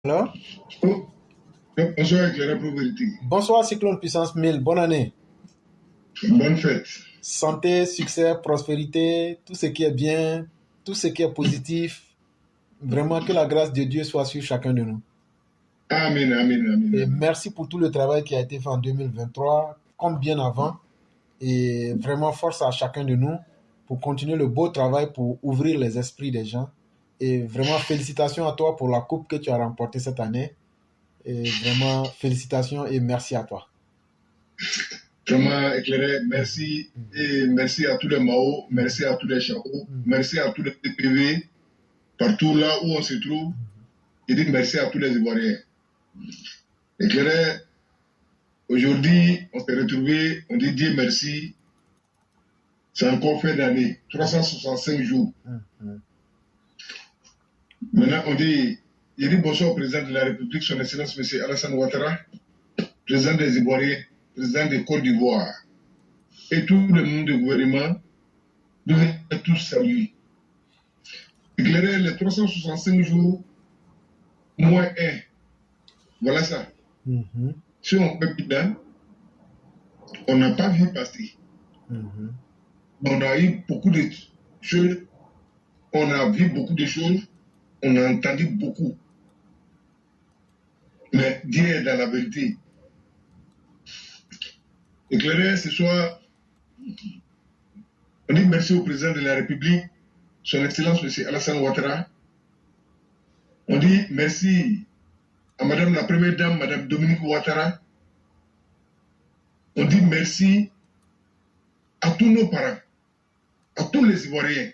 Alors, Oh, bonsoir éclairé pauvreté. bonsoir Cyclone Puissance 1000, bonne année. Bonne fête. Santé, succès, prospérité, tout ce qui est bien, tout ce qui est positif. Vraiment que la grâce de Dieu soit sur chacun de nous. Amen, amen, amen, Et amen. merci pour tout le travail qui a été fait en 2023, comme bien avant. Et vraiment force à chacun de nous pour continuer le beau travail pour ouvrir les esprits des gens. Et vraiment félicitations à toi pour la coupe que tu as remportée cette année. Et vraiment félicitations et merci à toi. Vraiment éclairé, merci. Et merci à tous les Mao, merci à tous les Chao, merci à tous les TPV, partout là où on se trouve. Et dis merci à tous les Ivoiriens. Éclairé, aujourd'hui, on s'est retrouvés, on dit Dieu merci. C'est encore fait d'année, 365 jours. Maintenant, on dit, il dit bonsoir au président de la République, son Excellence M. Alassane Ouattara, président des Ivoiriens, président de Côte d'Ivoire, et tout le monde du gouvernement, nous devons tous saluer. Éclairer les 365 jours, moins 1. Voilà ça. Si on peut bilan, on n'a pas vu passer. On a eu beaucoup de choses, on a vu beaucoup de choses, on a entendu beaucoup. Mais Dieu est dans la vérité. Éclairer ce soir, on dit merci au président de la République, son Excellence M. Alassane Ouattara. On dit merci à Madame la Première Dame, Madame Dominique Ouattara. On dit merci à tous nos parents, à tous les Ivoiriens.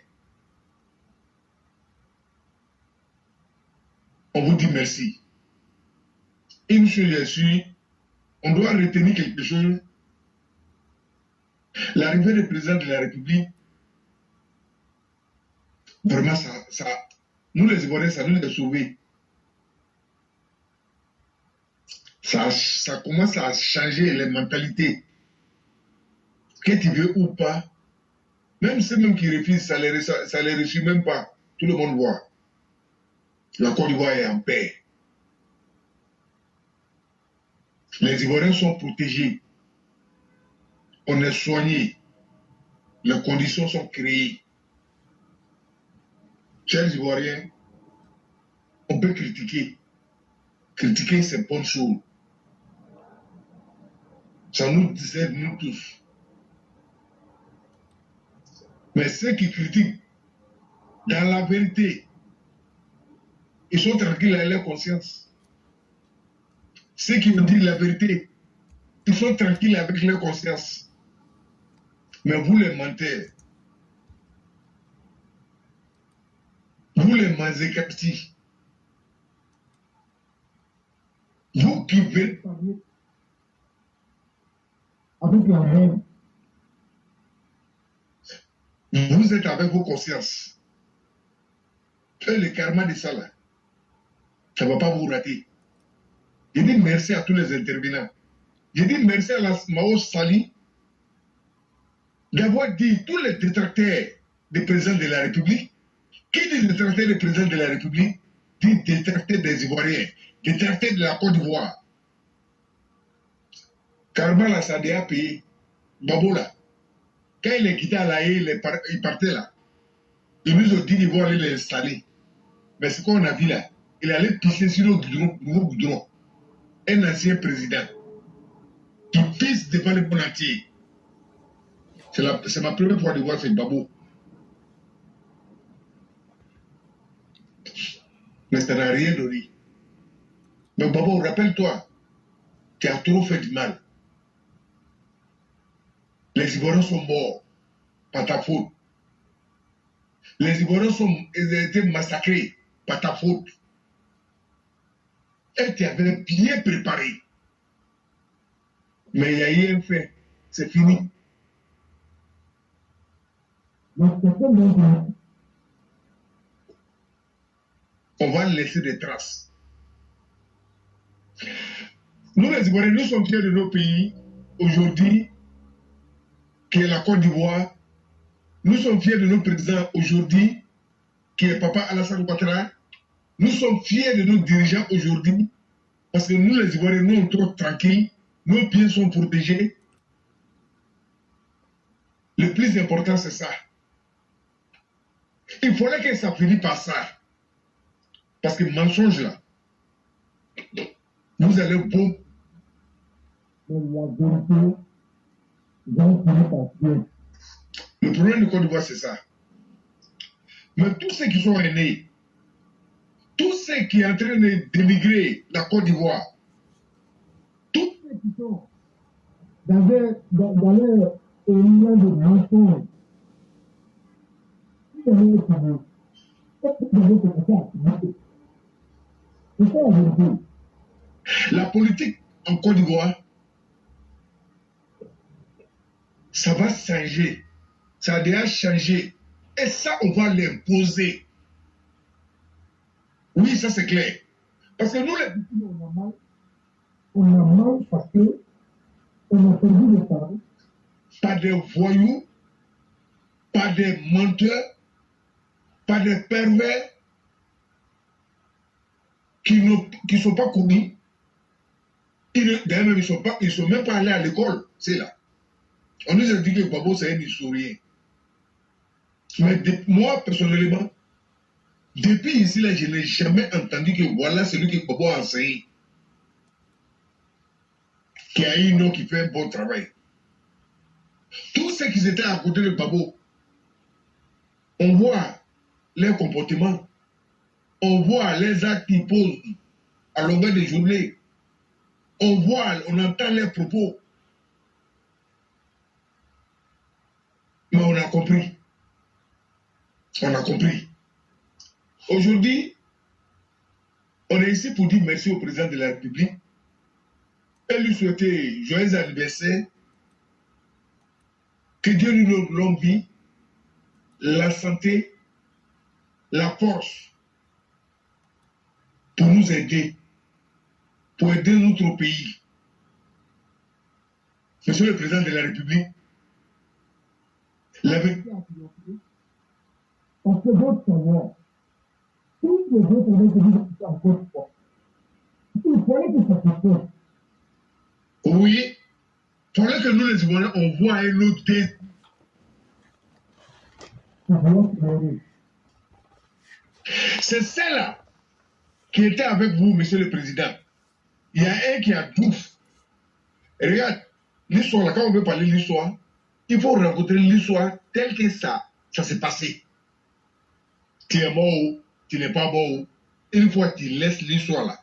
On vous dit merci. Une chose est sûre, on doit retenir quelque chose. L'arrivée du président de la République, vraiment, nous les Ivoiriens, ça nous a sauvés. Ça commence à changer les mentalités. Que tu veux ou pas, même ceux même qui refusent, ça les réussit même pas. Tout le monde voit. La Côte d'Ivoire est en paix. Les Ivoiriens sont protégés. On est soignés. Les conditions sont créées. Chers Ivoiriens, on peut critiquer. Critiquer, c'est bonne chose. Ça nous aide, nous tous. Mais ceux qui critiquent, dans la vérité, ils sont tranquilles avec leur conscience. Ceux qui nous disent la vérité, ils sont tranquilles avec leur conscience. Mais vous les mentez. Vous les manzekapti. Vous qui venez parler avec la haine, vous êtes avec vos consciences. Et le karma de ça là, ça ne va pas vous rater. Je dis merci à tous les intervenants. Je dis merci à la Mao Sali d'avoir dit tous les détracteurs du président de la République. Qui dit détracteur du président de la République dit détracteur des Ivoiriens, détracteur de la Côte d'Ivoire. Karma là, ça a déjà payé. Babo là, quand il est quitté à la haie, il partait là. Ils nous ont dit qu'ils vont aller l'installer. Mais ce qu'on a vu là, il allait pisser sur le nouveau goudron. Un ancien président qui pisse devant le monde entier. C'est ma première fois de voir ce Babo. Mais ça n'a rien donné. Mais Babo, rappelle-toi, tu as trop fait du mal. Les Ivoiriens sont morts par ta faute. Les Ivoiriens ont été massacrés par ta faute. Et tu avais bien préparé. Mais il y a eu un fait. C'est fini. On va laisser des traces. Nous, les Ivoiriens, nous sommes fiers de nos pays aujourd'hui, qui est la Côte d'Ivoire. Nous sommes fiers de nos présidents aujourd'hui, qui est Papa Alassane Ouattara. Nous sommes fiers de nos dirigeants aujourd'hui parce que nous, les Ivoiriens, nous sommes trop tranquilles, nos biens sont protégés. Le plus important, c'est ça. Il fallait que ça finisse par ça. Parce que mensonge là, vous allez beau. Le problème de Côte d'Ivoire, c'est ça. Mais tous ceux qui sont aînés, tous ceux qui sont en train de dénigrer la Côte d'Ivoire, tous ceux qui sont dans leur élément de mensonge, la politique en Côte d'Ivoire, ça va changer. Ça a déjà changé. Et ça, on va l'imposer. Oui, ça c'est clair. Parce que nous, les petits, on a mal. On a mal parce que on a perdu le temps. Pas des voyous, pas des menteurs, pas des pervers qui ne sont pas connus. D'ailleurs, ils ne sont même pas allés à l'école. C'est là. On nous a dit que Babo, c'est un historien. Mais moi, personnellement, depuis ici, là, je n'ai jamais entendu que voilà celui que Babo a enseigné, qui a eu un nom qui fait un bon travail. Tous ceux qui étaient à côté de Babo, on voit leur comportement, on voit les actes qu'ils posent à longueur de journée, on voit, on entend leurs propos. Mais on a compris. On a compris. Aujourd'hui, on est ici pour dire merci au président de la République et lui souhaiter joyeux anniversaire, que Dieu lui donne longue vie, la santé, la force pour nous aider, pour aider notre pays. Monsieur le président de la République, la vérité a triomphé. Parce que votre savoir, tous les autres avaient dit que encore une fois. Il fallait que ça se fasse. Oui, il fallait que nous les Ivoiriens, on voit un autre désir. C'est celle-là qui était avec vous, monsieur le président. Il y a un qui a 12. Et regarde, l'histoire, là, quand on veut parler de l'histoire, il faut rencontrer l'histoire telle que ça s'est passé. Tu es mort, tu n'es pas mort. Une fois que tu laisses l'histoire là,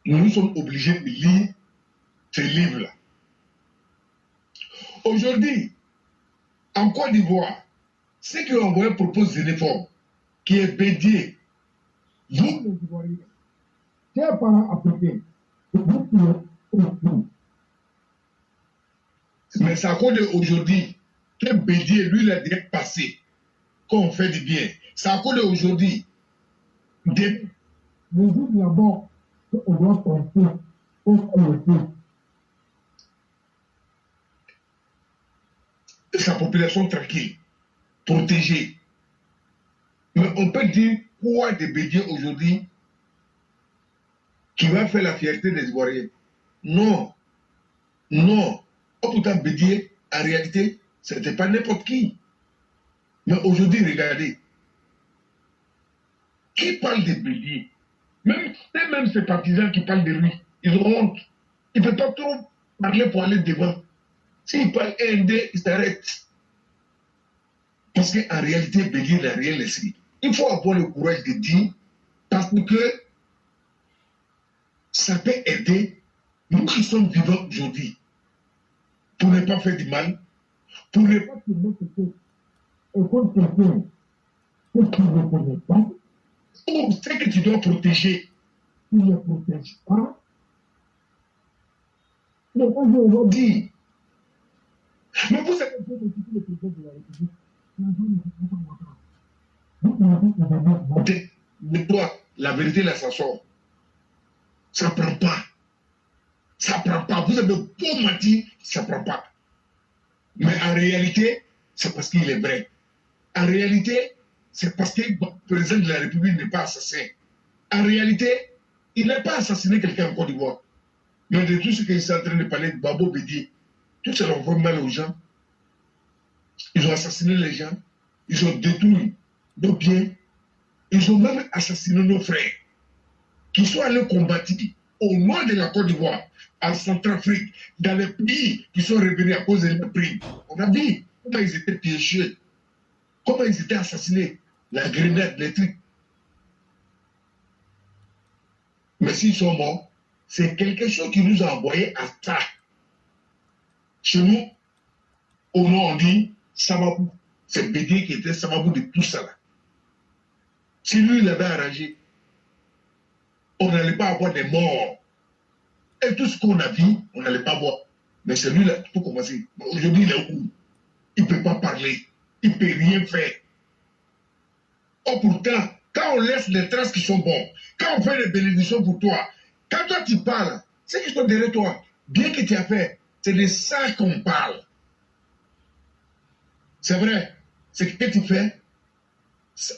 nous sommes obligés de lire ces livres-là. Aujourd'hui, en Côte d'Ivoire, ceux qui ont envoyé propose uniforme, qui est Bédié, vous les Ivoiriens, chers parents africains, vous qui êtes au. Mais c'est à cause d'aujourd'hui que Bédié, lui, il a direct passé, qu'on fait du bien. C'est à cause d'aujourd'hui. Les jours là-bas, on doit penser au sa population tranquille, protégée. Mais on peut dire quoi de Bédié aujourd'hui qui va faire la fierté des Ivoiriens? Non. Non. Pourtant, Bédié, en réalité, ce n'était pas n'importe qui. Mais aujourd'hui, regardez. Qui parle de Bédié? Même ces partisans qui parlent de lui, ils ont honte. Ils ne peuvent pas trop parler pour aller devant. S'ils parlent indé, ils s'arrêtent. Parce qu'en réalité, Bédié n'a rien laissé. Il faut avoir le courage de dire, parce que ça peut aider nous qui sommes vivants aujourd'hui, pour ne pas faire du mal, pour ne pas se mettre contre quelqu'un que tu ne connais pas, ou c'est que tu dois protéger, tu ne protèges pas. Donc aujourd'hui, mais vous savez que le président de la République, de toi, la vérité là, ça sort. Ça ne prend pas. Ça ne prend pas. Vous avez beau mentir, ça ne prend pas. Mais en réalité, c'est parce qu'il est vrai. En réalité, c'est parce que le président de la République n'est pas assassin. En réalité, il n'a pas assassiné quelqu'un en Côte d'Ivoire. Mais de tout ce qu'il est en train de parler de Babo Bédié, tout ça leur fait mal aux gens. Ils ont assassiné les gens, ils ont détruit nos biens, ils ont même assassiné nos frères qui sont allés combattre au nord de la Côte d'Ivoire, en Centrafrique, dans les pays qui sont revenus à cause de leur prix. On a vu comment ils étaient piégés, comment ils étaient assassinés, la grenade, les trucs. Mais s'ils sont morts, c'est quelque chose qui nous a envoyé à ça. Chez nous, au nord, on dit Samabou. C'est Bédié qui était Samabou de tout ça là. Si lui, il avait arrangé, on n'allait pas avoir des morts. Et tout ce qu'on a vu, on n'allait pas voir. Mais celui-là, il faut commencer. Aujourd'hui, il est où? Il ne peut pas parler. Il ne peut rien faire. Oh, pourtant, quand on laisse les traces qui sont bonnes, quand on fait des bénédictions pour toi, quand toi tu parles, ceux qui sont derrière toi, bien que tu as fait, c'est de ça qu'on parle. C'est vrai, ce que tu fais,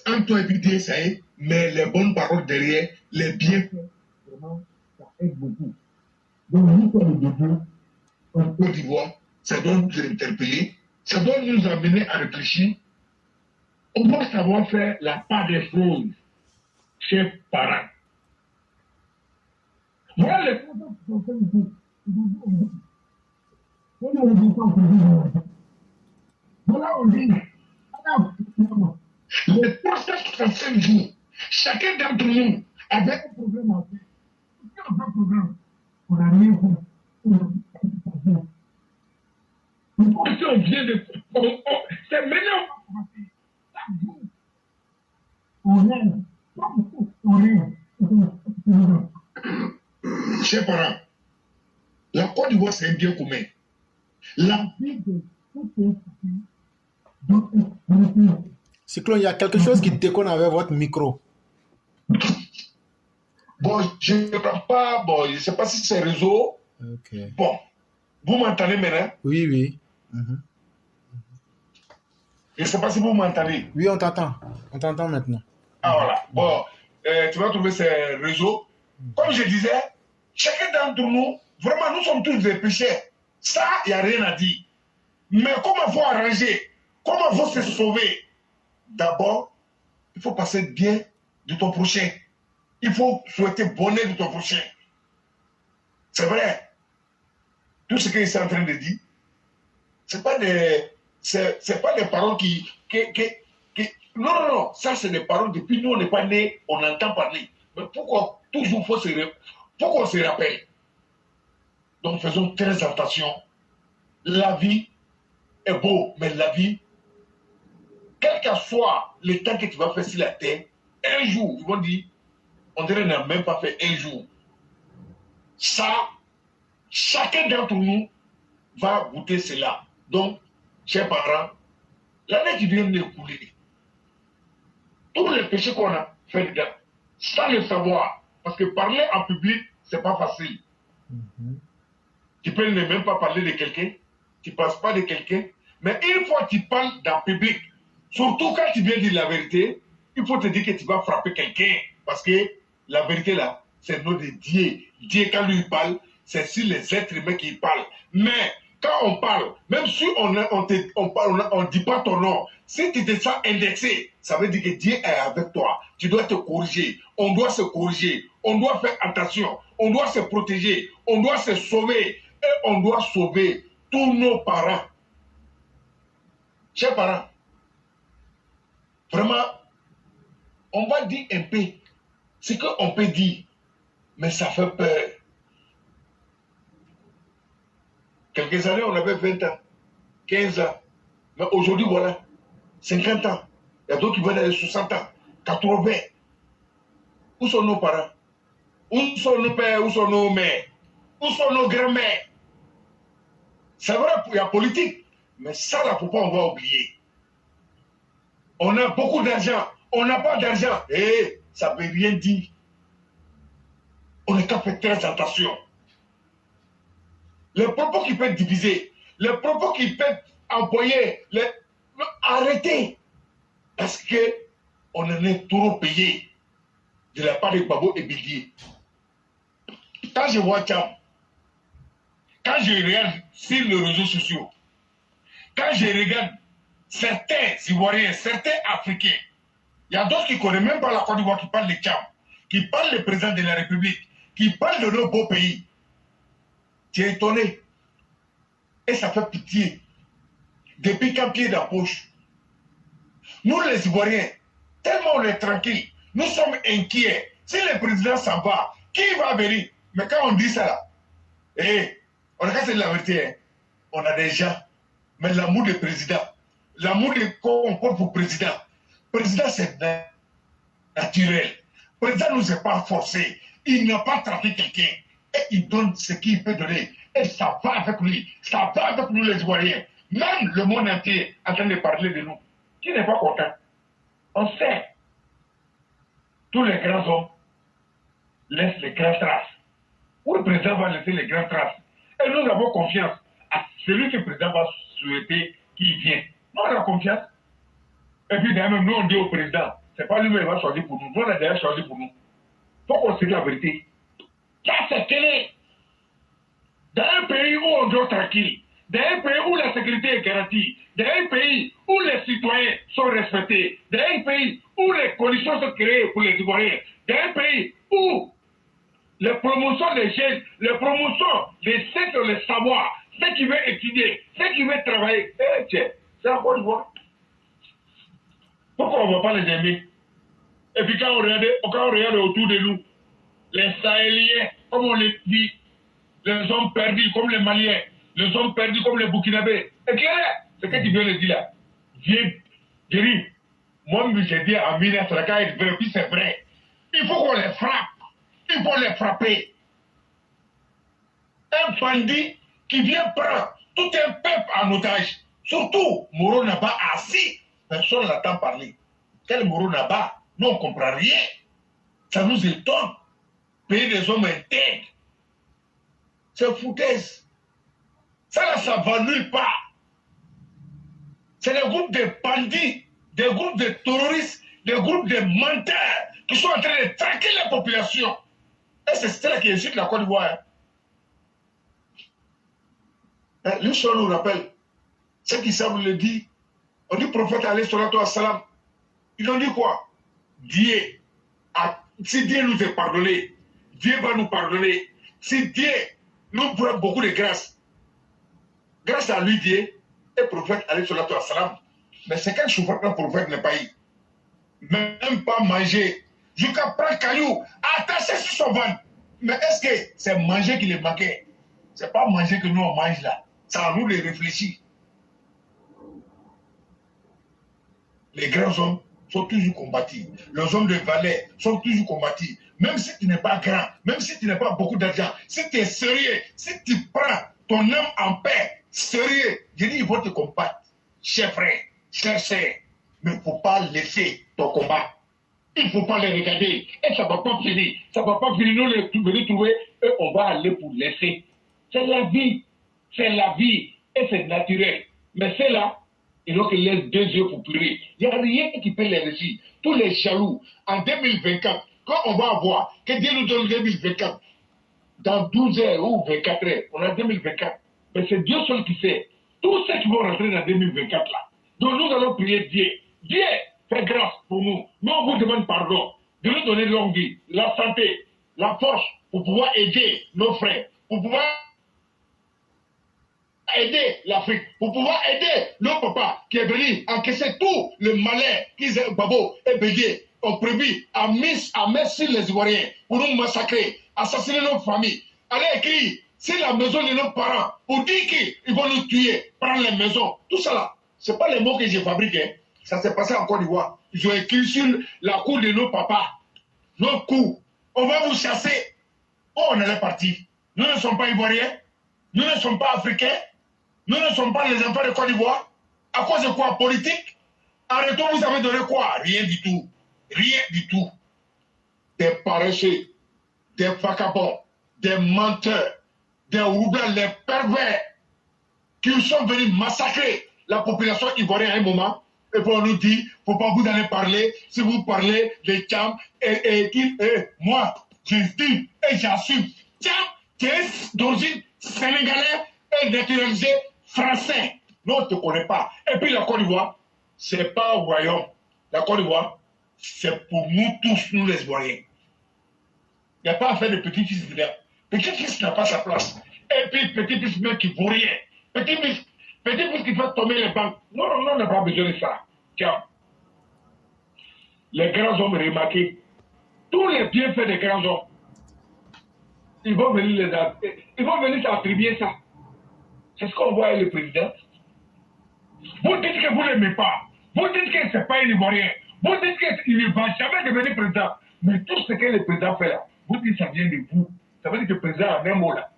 entre toi et puis Dieu, ça y est, mais les bonnes paroles derrière, les bienfaits, vraiment, ça aide beaucoup. Donc, nous, comme de Dieu, en Côte d'Ivoire, ça doit nous interpeller, ça doit nous amener à réfléchir. On doit savoir faire la part des choses, chers parents. Voilà les choses qui sont faites ici. Voilà, on dit, les procès qui sont faits ici, chacun d'entre nous avait un problème à faire. Si on a un problème, on n'a rien fait. Si on vient de... C'est maintenant qu'on va commencer. Chaque jour, on aime. On aime. Chers parents, la Côte d'Ivoire, c'est un bien commun. La vie de tout Cyclone, il y a quelque chose qui déconne avec votre micro. Bon, je ne comprends pas. Bon, je ne sais pas si c'est réseau. Okay. Bon, vous m'entendez maintenant? Oui, oui. Je ne sais pas si vous m'entendez. Oui, on t'entend. On t'entend maintenant. Ah, voilà. Bon, tu vas trouver ces réseaux. Comme je disais, chacun d'entre nous, vraiment, nous sommes tous des pécheurs. Ça, il n'y a rien à dire. Mais comment il faut arranger? Comment il faut se sauver? D'abord, il faut passer bien de ton prochain. Il faut souhaiter bonheur de ton prochain. C'est vrai. Tout ce qu'il est en train de dire, ce n'est pas des paroles qui... Non, non, non. Ça, c'est des paroles. Depuis nous, on n'est pas nés, on entend parler. Mais pourquoi toujours pourquoi on se rappelle? Donc, faisons très attention. La vie est beau, mais la vie, quel que soit le temps que tu vas faire sur la terre, un jour, ils vont dire, on dirait qu'on n'a même pas fait un jour. Ça, chacun d'entre nous va goûter cela. Donc, chers parents, l'année qui vient d'écouler, tous les péchés qu'on a fait dedans, sans le savoir, parce que parler en public, c'est pas facile. Tu peux ne même pas parler de quelqu'un, tu ne passes pas de quelqu'un, mais une fois que tu parles dans le public, surtout quand tu viens dire la vérité, il faut te dire que tu vas frapper quelqu'un, parce que la vérité là, c'est le nom de Dieu. Dieu, quand lui parle, c'est sur les êtres humains qu'il parle. Mais quand on parle, même si on ne dit pas ton nom, si tu te sens indexé, ça veut dire que Dieu est avec toi. Tu dois te corriger. On doit se corriger. On doit faire attention. On doit se protéger. On doit se sauver. Et on doit sauver tous nos parents. Chers parents, vraiment, on va dire un peu ce qu'on peut dire, mais ça fait peur. Quelques années, on avait 20 ans, 15 ans. Mais aujourd'hui, voilà, 50 ans. Il y a d'autres qui veulent aller 60 ans, 80. Où sont nos parents? Où sont nos pères? Où sont nos mères? Où sont nos grands-mères? C'est vrai, il y a politique. Mais ça, là, pourquoi on va oublier? On a beaucoup d'argent. On n'a pas d'argent. Eh, ça ne veut rien dire. On est qu'à faire très attention. Les propos qui peuvent diviser, les propos qui peuvent envoyer, arrêtez. Parce que on en est trop payé de la part de Gbagbo et Bildié. Quand je vois Tcham, quand je regarde sur les réseaux sociaux, quand je regarde certains Ivoiriens, certains Africains, il y a d'autres qui ne connaissent même pas la Côte d'Ivoire qui parlent de Tcham, qui parlent du président de la République, qui parlent de nos beaux pays. Tu es étonné. Et ça fait pitié. Depuis qu'un pied dans la poche. Nous les Ivoiriens, tellement on est tranquille, nous sommes inquiets. Si le président s'en va, qui va venir? Mais quand on dit ça là, on a cassé la vérité. Hein. On a des gens. Mais l'amour du président, l'amour qu'on porte pour le président c'est naturel. Le président ne nous est pas forcé. Il n'a pas traité quelqu'un. Et il donne ce qu'il peut donner. Et ça va avec lui. Ça va avec nous les Ivoiriens. Même le monde entier est en train de parler de nous. Qui n'est pas content? On sait. Tous les grands hommes laissent les grandes traces. Où le président va laisser les grandes traces. Et nous avons confiance à celui que le président va souhaiter qu'il vienne. Nous on a confiance. Et puis d'ailleurs, nous on dit au président, c'est pas lui-même qui va choisir pour nous. Nous on a déjà choisi pour nous. Il faut qu'on se dise la vérité. Ça c'est télé. Dans un pays où on dort tranquille, dans un pays où la sécurité est garantie, dans un pays où les citoyens sont respectés, dans un pays où les conditions sont créées pour les Ivoiriens, dans un pays où les promotions des jeunes, les promotions des ceux qui ont le savoir, ceux qui veulent étudier, ceux qui veulent travailler, c'est la Côte d'Ivoire. Pourquoi on ne va pas les aimer? Et puis quand on regarde autour de nous, les Sahéliens, comme on les dit, les hommes perdus comme les Maliens, les hommes perdus comme les Burkinabés. Éclairez, c'est ce que tu viens de dire là. Viens, Jerry, moi j'ai dit à Mina Saraka, et puis c'est vrai. Il faut qu'on les frappe. Il faut les frapper. Un bandit qui vient prendre tout un peuple en otage. Surtout, Moro Naba assis. Personne ne l'attend parler. Quel Moro Naba? Nous, on ne comprend rien. Ça nous étonne. Pays des hommes intègres. C'est foutaise. Ça là, ça ne va nulle part. C'est des groupes de bandits, des groupes de terroristes, des groupes de menteurs qui sont en train de traquer la population. Et c'est cela qui est issu de la Côte d'Ivoire. L'histoire nous rappelle. Ceux qui savent le dire, on dit prophète alayhi salatu wassalam. Ils ont dit quoi? Dieu, si Dieu nous est pardonné, Dieu va nous pardonner. Si Dieu nous prend beaucoup de grâce, grâce à lui, Dieu est prophète alayhi salatu wassalam. Mais c'est quel souffrance qu'un prophète n'est pas eu? Même pas manger. Jusqu'à prendre caillou, attaché sur son ventre. Mais est-ce que c'est manger qui les manquait? C'est pas manger que nous on mange là. Ça nous les réfléchit. Les grands hommes sont toujours combattus. Les hommes de valeur sont toujours combattus. Même si tu n'es pas grand, même si tu n'as pas beaucoup d'argent, si tu es sérieux, si tu prends ton âme en paix, sérieux, je dis, il faut te combattre. Cher frère, cher sœur, mais il ne faut pas laisser ton combat. Il ne faut pas les regarder. Et ça ne va pas finir. Ça ne va pas finir. Nous les venir trouver et on va aller pour laisser. C'est la vie. C'est la vie. Et c'est naturel. Mais c'est là, ils ont que les deux yeux pour pleurer. Il n'y a rien qui peut les réussir. Tous les jaloux, en 2024, quand on va avoir, que Dieu nous donne 2024, dans 12 heures ou 24 heures, on a 2024. Mais c'est Dieu seul qui sait. Tous ceux qui vont rentrer dans 2024 là. Donc nous allons prier Dieu. Dieu, fais grâce pour nous. Nous, on vous demande pardon. De nous donner longue vie, la santé, la force pour pouvoir aider nos frères, pour pouvoir aider l'Afrique, pour pouvoir aider nos papas qui est venu encaisser tout le malheur qu'ils Gbagbo et Bédié ont prévu à mettre sur les Ivoiriens pour nous massacrer, assassiner nos familles. Allez écrire sur la maison de nos parents pour dire qu'ils vont nous tuer, prendre les maisons. Tout ça là, ce n'est pas les mots que j'ai fabriqués. Ça s'est passé en Côte d'Ivoire. Ils ont écrit sur la cour de nos papas, nos coups. On va vous chasser. Oh, on allait partir. Nous ne sommes pas Ivoiriens. Nous ne sommes pas Africains. Nous ne sommes pas les enfants de Côte d'Ivoire. À cause de quoi? Politique. En retour, vous avez donné quoi? Rien du tout. Rien du tout. Des paresseux, des vagabonds, des menteurs, des roublants, les pervers qui sont venus massacrer la population ivoirienne à un moment. Et puis on nous dit, faut pas vous allez parler, si vous parlez des Tcham, moi, j'estime et j'assume. Tcham, qui est d'origine sénégalaise et naturalisé français. Non, on ne te connaît pas. Et puis la Côte d'Ivoire, c'est pas un royaume. La Côte d'Ivoire, c'est pour nous tous, nous les Ivoiriens. Il n'y a pas à faire de petit-fils de l'air. Petit-fils n'a pas sa place. Et puis petit-fils même qui vaut rien. Petit-fils qui fait tomber les banques. Non, on n'a pas besoin de ça. Tiens. Les grands hommes remarqués, tous les bienfaits des grands hommes, ils vont venir s'attribuer ça. C'est ce qu'on voit avec le président. Vous dites que vous ne l'aimez pas. Vous dites que ce n'est pas un Ivoirien. Vous dites qu'il ne va jamais devenir président. Mais tout ce que le président fait là, vous dites que ça vient de vous. Ça veut dire que le président a un mot là.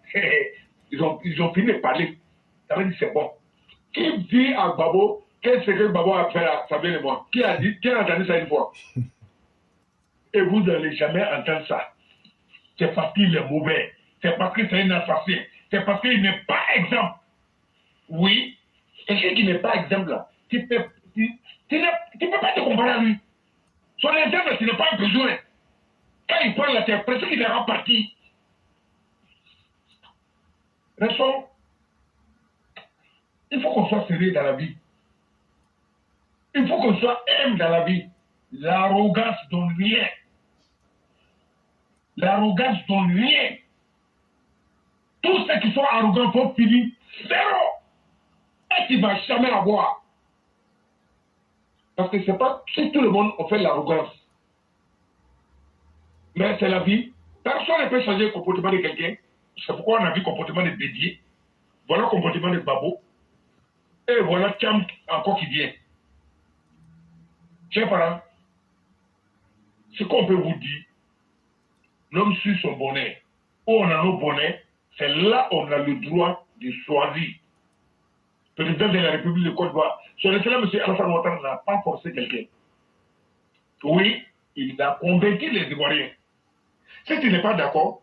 Ils ont fini de parler. Ça veut dire que c'est bon. Qui dit à Babo, qu'est-ce que Babo a fait là, ça vient de moi. Qui a entendu ça une fois? Et vous n'allez jamais entendre ça. C'est parce qu'il est mauvais. C'est parce que c'est un assassin. C'est parce qu'il n'est pas exemple. Oui, quelqu'un qui n'est pas exemple là, tu ne peux pas te comparer à lui. Son exemple, tu n'as pas besoin. Quand il parle là, tu as l'impression qu'il est reparti. Restons. Il faut qu'on soit sérieux dans la vie. Il faut qu'on soit humble dans la vie. L'arrogance donne rien. L'arrogance donne rien. Tous ceux qui sont arrogants vont finir zéro. Et tu ne vas jamais avoir. Parce que c'est pas si tout le monde a fait l'arrogance. Mais c'est la vie. Personne ne peut changer le comportement de quelqu'un. C'est pourquoi on a vu le comportement de Bédier. Voilà le comportement de Babo. Et voilà Tcham encore qui vient. Chers parents, ce qu'on peut vous dire, l'homme suit son bonheur. Où on a nos bonnets, c'est là où on a le droit de choisir. Le président de la République de Côte d'Ivoire, son excellence M. Alassane Ouattara n'a pas forcé quelqu'un. Oui, il a convaincu les Ivoiriens. Si tu n'es pas d'accord,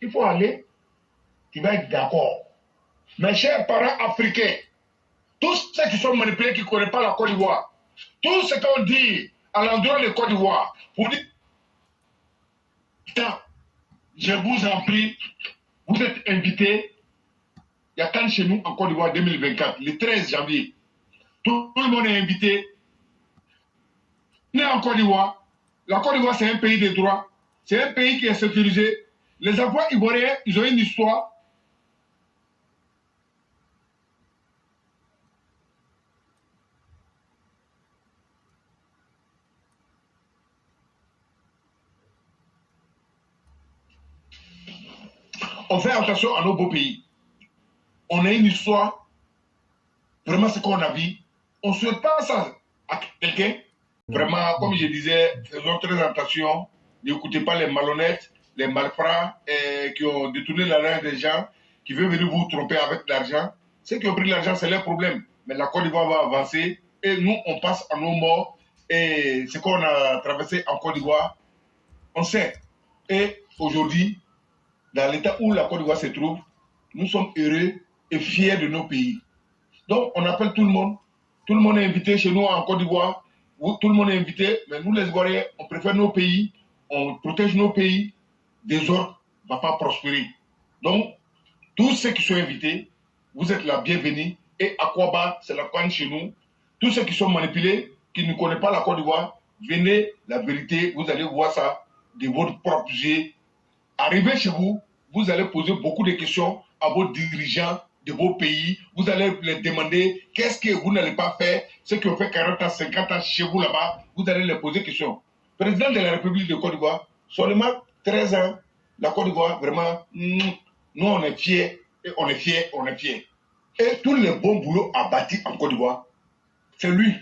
il faut aller, tu vas être d'accord. Mes chers parents africains, tous ceux qui sont manipulés, qui ne connaissent pas la Côte d'Ivoire, tout ce qu'on dit à l'endroit de Côte d'Ivoire, vous dites, je vous en prie, vous êtes invités. Il y a quand chez nous en Côte d'Ivoire 2024, le 13 janvier. Tout le monde est invité. On est en Côte d'Ivoire. La Côte d'Ivoire, c'est un pays de droit. C'est un pays qui est sécurisé. Les enfants ivoiriens, ils ont une histoire. On fait attention à nos beaux pays. On a une histoire, vraiment ce qu'on a vu. On ne souhaite pas ça à quelqu'un. Vraiment, comme je disais, faisons très attention. N'écoutez pas les malhonnêtes, les malfrats qui ont détourné l'argent des gens, qui veulent venir vous tromper avec l'argent. Ceux qui ont pris l'argent, c'est leur problème. Mais la Côte d'Ivoire va avancer et nous, on passe à nos morts. Et ce qu'on a traversé en Côte d'Ivoire, on sait. Et aujourd'hui, dans l'état où la Côte d'Ivoire se trouve, nous sommes heureux et fiers de nos pays. Donc, on appelle tout le monde. Tout le monde est invité chez nous en Côte d'Ivoire. Tout le monde est invité, mais nous, les Ivoiriens, on préfère nos pays, on protège nos pays. Des autres ne vont pas prospérer. Donc, tous ceux qui sont invités, vous êtes la bienvenue. Et Akwaba, c'est la coin chez nous. Tous ceux qui sont manipulés, qui ne connaissent pas la Côte d'Ivoire, venez, la vérité, vous allez voir ça de votre propre yeux. Arrivez chez vous, vous allez poser beaucoup de questions à vos dirigeants de vos pays. Vous allez les demander qu'est-ce que vous n'allez pas faire, ceux qui ont fait 40 ans, 50 ans chez vous là-bas, vous allez les poser questions. Président de la République de Côte d'Ivoire, seulement 13 ans, la Côte d'Ivoire, vraiment, nous on est fiers, et on est fiers, on est fiers. Et tous les bons boulots à bâtir en Côte d'Ivoire, c'est lui,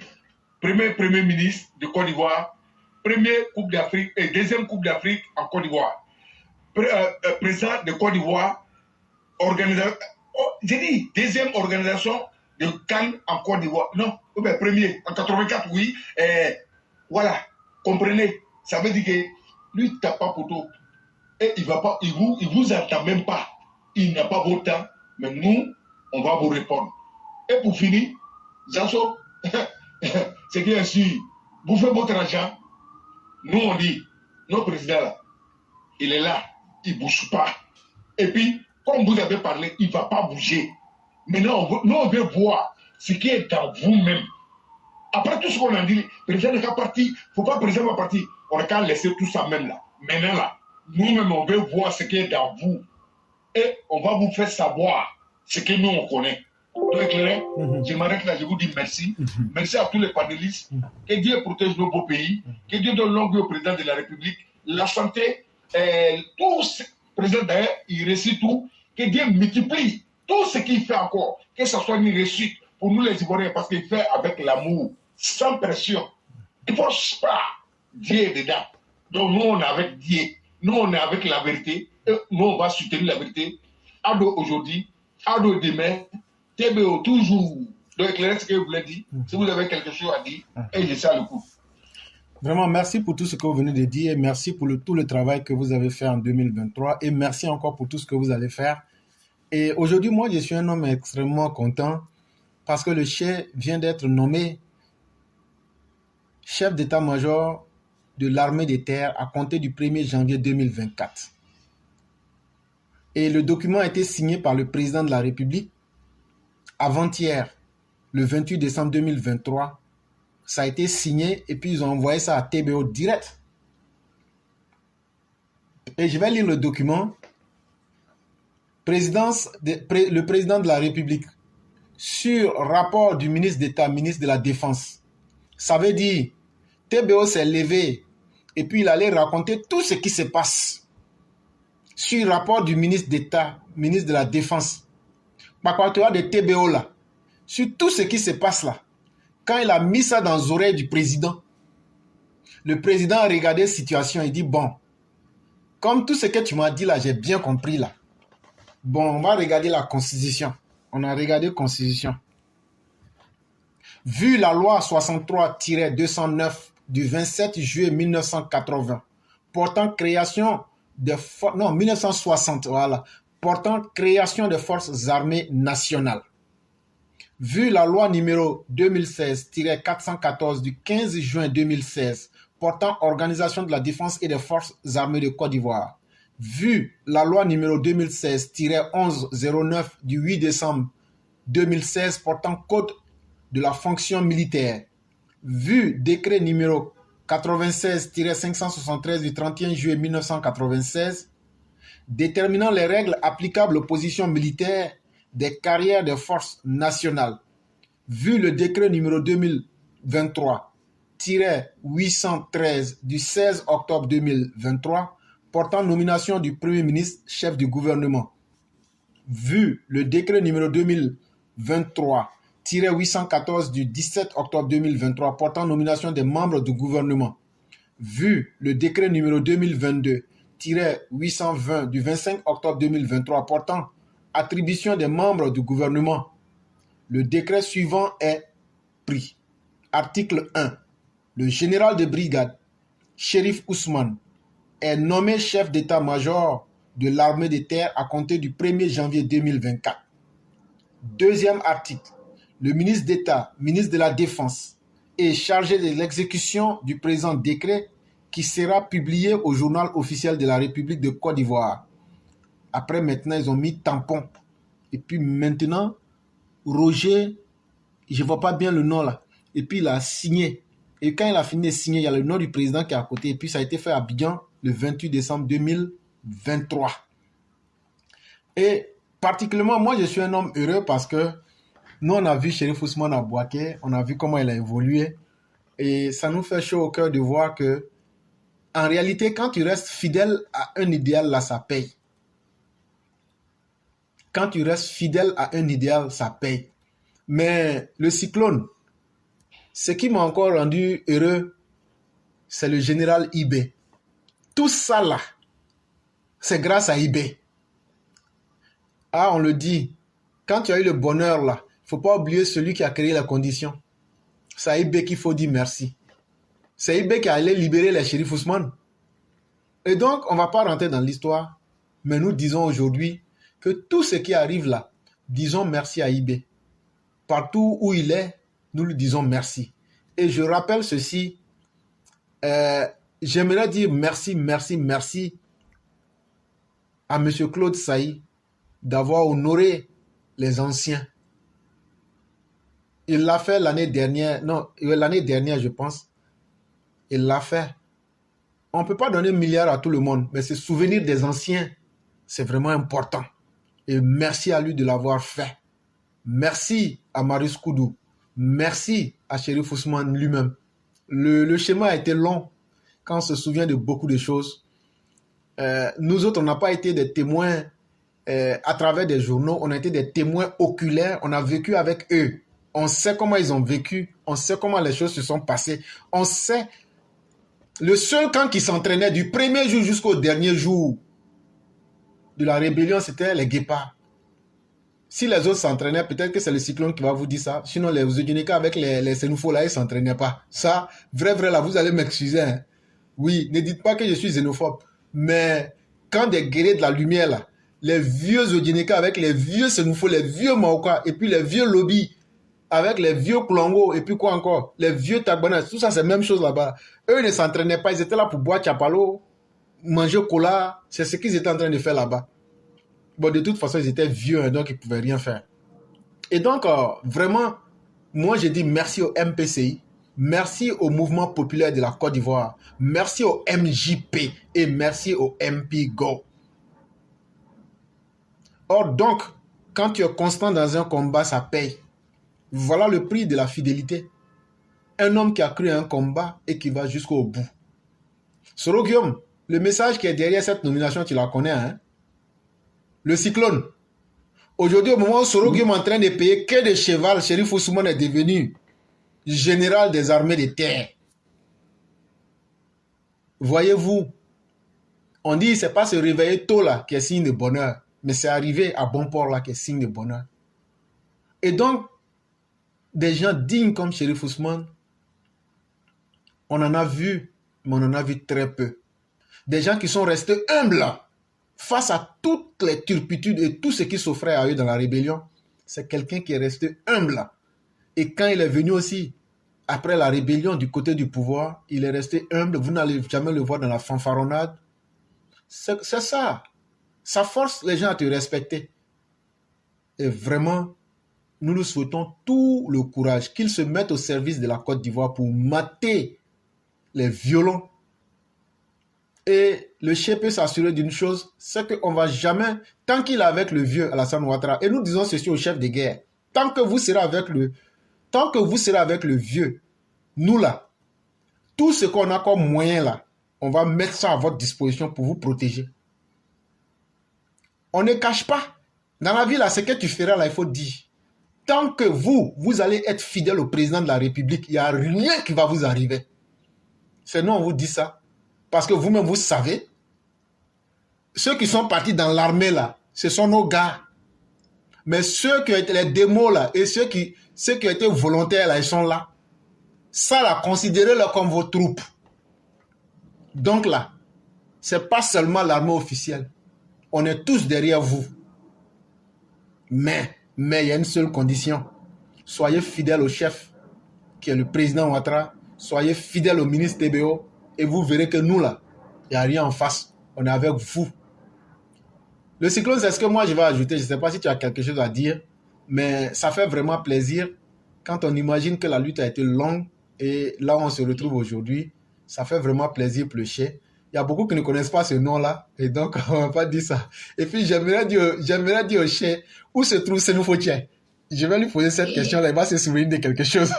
premier ministre de Côte d'Ivoire, première Coupe d'Afrique et deuxième Coupe d'Afrique en Côte d'Ivoire. Président de Côte d'Ivoire, j'ai dit deuxième organisation de Cannes en Côte d'Ivoire. Non, premier, en 84, oui. Voilà, comprenez, ça veut dire que lui, il tape pas pour tout. Et il va pas, il vous attend même pas. Il n'a pas vos temps, mais nous, on va vous répondre. Et pour finir, Janso, Ce qui est sûr, vous faites votre argent. Nous, on dit, notre président là, il est là, il ne bouge pas. Et puis, comme vous avez parlé, il ne va pas bouger. Maintenant, nous, on veut voir ce qui est dans vous-même. Après tout ce qu'on a dit, le président n'est pas parti. Il ne faut pas que le président soit parti. On n'a qu'à laisser tout ça même là. Maintenant là, nous-mêmes, on veut voir ce qui est dans vous. Et on va vous faire savoir ce que nous, on connaît. Donc, éclairé, je m'arrête là, je vous dis merci. Merci à tous les panélistes. Que Dieu protège nos beaux pays. Que Dieu donne longue vie au président de la République. La santé, tous, le président d'ailleurs, il réussit tout. Que Dieu multiplie tout ce qu'il fait encore. Que ce soit une réussite pour nous les Ivoiriens, parce qu'il fait avec l'amour, sans pression. Il ne force pas. Dieu est dedans. Donc nous, on est avec Dieu. Nous, on est avec la vérité. Et nous, on va soutenir la vérité. Ado aujourd'hui, Ado demain, TBO toujours. Donc éclairer ce que vous voulez dire. Si vous avez quelque chose à dire, et je sais le coup. Vraiment, merci pour tout ce que vous venez de dire. Merci pour tout le travail que vous avez fait en 2023. Et merci encore pour tout ce que vous allez faire. Et aujourd'hui, moi, je suis un homme extrêmement content parce que le chef vient d'être nommé chef d'état-major de l'armée des terres à compter du 1er janvier 2024. Et le document a été signé par le président de la République avant-hier, le 28 décembre 2023. Ça a été signé et puis ils ont envoyé ça à TBO direct. Et je vais lire le document. Le président de la République, sur rapport du ministre d'État, ministre de la Défense. Ça veut dire, TBO s'est levé et puis il allait raconter tout ce qui se passe. Sur rapport du ministre d'État, ministre de la Défense. Par contre, de TBO là, sur tout ce qui se passe là. Quand il a mis ça dans les oreilles du président, le président a regardé la situation et dit, bon, comme tout ce que tu m'as dit là, j'ai bien compris là. Bon, on va regarder la Constitution. On a regardé la Constitution. Vu la loi 63-209 du 27 juillet 1980, portant création de... Non, 1960, voilà. Portant création de forces armées nationales. Vu la loi numéro 2016-414 du 15 juin 2016, portant organisation de la défense et des forces armées de Côte d'Ivoire. Vu la loi numéro 2016-1109 du 8 décembre 2016 portant code de la fonction militaire. Vu décret numéro 96-573 du 31 juillet 1996 déterminant les règles applicables aux positions militaires des carrières des forces nationales. Vu le décret numéro 2023-813 du 16 octobre 2023 portant nomination du Premier ministre, chef du gouvernement. Vu le décret numéro 2023-814 du 17 octobre 2023 portant nomination des membres du gouvernement. Vu le décret numéro 2022-820 du 25 octobre 2023 portant attribution des membres du gouvernement. Le décret suivant est pris. Article 1. Le général de brigade, Chérif Ousmane, est nommé chef d'état-major de l'armée des terres à compter du 1er janvier 2024. Deuxième article. Le ministre d'État, ministre de la Défense, est chargé de l'exécution du présent décret qui sera publié au journal officiel de la République de Côte d'Ivoire. Après, maintenant, ils ont mis tampon. Et puis maintenant, Roger, je ne vois pas bien le nom là. Et puis il a signé. Et quand il a fini de signer, il y a le nom du président qui est à côté. Et puis ça a été fait à Abidjan le 28 décembre 2023. Et particulièrement, moi, je suis un homme heureux parce que nous, on a vu Chérif Ousmane à Bouaké, on a vu comment il a évolué. Et ça nous fait chaud au cœur de voir que, en réalité, quand tu restes fidèle à un idéal, là, ça paye. Quand tu restes fidèle à un idéal, ça paye. Mais le cyclone, ce qui m'a encore rendu heureux, c'est le général Ibé. Tout ça là, c'est grâce à Ibé. Ah, on le dit, quand tu as eu le bonheur là, il ne faut pas oublier celui qui a créé la condition. C'est à Ibé qu'il faut dire merci. C'est Ibé qui a allé libérer les Chérif Ousmane. Et donc, on ne va pas rentrer dans l'histoire, mais nous disons aujourd'hui que tout ce qui arrive là, disons merci à Ibé. Partout où il est, nous lui disons merci. Et je rappelle ceci, j'aimerais dire merci à M. Claude Saï d'avoir honoré les anciens. Il l'a fait l'année dernière, je pense. Il l'a fait. On ne peut pas donner 1 milliard à tout le monde, mais se souvenir des anciens, c'est vraiment important. Et merci à lui de l'avoir fait. Merci à Marius Koudou. Merci à Chérif Ousmane lui-même. Le schéma a été long quand on se souvient de beaucoup de choses. Nous autres, on n'a pas été des témoins à travers des journaux, on a été des témoins oculaires, on a vécu avec eux. On sait comment ils ont vécu, on sait comment les choses se sont passées. On sait, le seul camp qui s'entraînait du premier jour jusqu'au dernier jour de la rébellion, c'était les guépards. Si les autres s'entraînaient, peut-être que c'est le cyclone qui va vous dire ça. Sinon, les Oudjounika avec les Sénoufos là, ils ne s'entraînaient pas. Ça, vrai, là, vous allez m'excuser. Hein. Oui, ne dites pas que je suis xénophobe. Mais quand des guerriers de la lumière là, les vieux Oudjounika avec les vieux Sénoufos, les vieux Maoka, et puis les vieux lobbies, avec les vieux Klongo, et puis quoi encore, les vieux Tagbanas, tout ça c'est la même chose là-bas. Eux ne s'entraînaient pas, ils étaient là pour boire Chapalo, manger cola, c'est ce qu'ils étaient en train de faire là-bas. Bon, de toute façon, ils étaient vieux, hein, donc ils ne pouvaient rien faire. Et donc, vraiment, moi, je dis merci au MPCI, merci au Mouvement populaire de la Côte d'Ivoire, merci au MJP et merci au MPGO. Or, donc, quand tu es constant dans un combat, ça paye. Voilà le prix de la fidélité. Un homme qui a cru à un combat et qui va jusqu'au bout. Soro Guillaume, le message qui est derrière cette nomination, tu la connais, hein? Le cyclone. Aujourd'hui, au moment où Soro Guillaume est en train de payer que de cheval, Chérif Ousmane est devenu général des armées de terre. Voyez-vous, on dit c'est pas se réveiller tôt là qui est signe de bonheur, mais c'est arriver à bon port là qui est signe de bonheur. Et donc, des gens dignes comme Chérif Ousmane, on en a vu, mais on en a vu très peu. Des gens qui sont restés humbles face à toutes les turpitudes et tout ce qui s'offrait à eux dans la rébellion. C'est quelqu'un qui est resté humble. Et quand il est venu aussi, après la rébellion du côté du pouvoir, il est resté humble. Vous n'allez jamais le voir dans la fanfaronnade. C'est ça. Ça force les gens à te respecter. Et vraiment, nous nous souhaitons tout le courage qu'ils se mettent au service de la Côte d'Ivoire pour mater les violents. Et le chef peut s'assurer d'une chose, c'est qu'on ne va jamais, tant qu'il est avec le vieux Alassane Ouattara, et nous disons ceci au chef de guerre, tant que vous serez avec le vieux, nous là, tout ce qu'on a comme moyen là, on va mettre ça à votre disposition pour vous protéger. On ne cache pas. Dans la vie là, ce que tu feras là, il faut dire. Tant que vous allez être fidèle au président de la République, il n'y a rien qui va vous arriver. C'est nous, on vous dit ça. Parce que vous-même, vous savez, ceux qui sont partis dans l'armée, là, ce sont nos gars. Mais ceux qui ont été les démos, là, et ceux qui ont été volontaires, là, ils sont là. Ça, là, considérez-le comme vos troupes. Donc, là, ce n'est pas seulement l'armée officielle. On est tous derrière vous. Mais, il y a une seule condition. Soyez fidèles au chef, qui est le président Ouattara. Soyez fidèles au ministre TBO. Et vous verrez que nous, là, il n'y a rien en face. On est avec vous. Le cyclone, c'est ce que moi, je vais ajouter. Je ne sais pas si tu as quelque chose à dire. Mais ça fait vraiment plaisir quand on imagine que la lutte a été longue. Et là, on se retrouve aujourd'hui. Ça fait vraiment plaisir pour le chien. Il y a beaucoup qui ne connaissent pas ce nom-là. Et donc, on ne va pas dire ça. Et puis, j'aimerais dire au chien, où se trouve Sénoufo Tien? Je vais lui poser cette question-là. Il va se souvenir de quelque chose.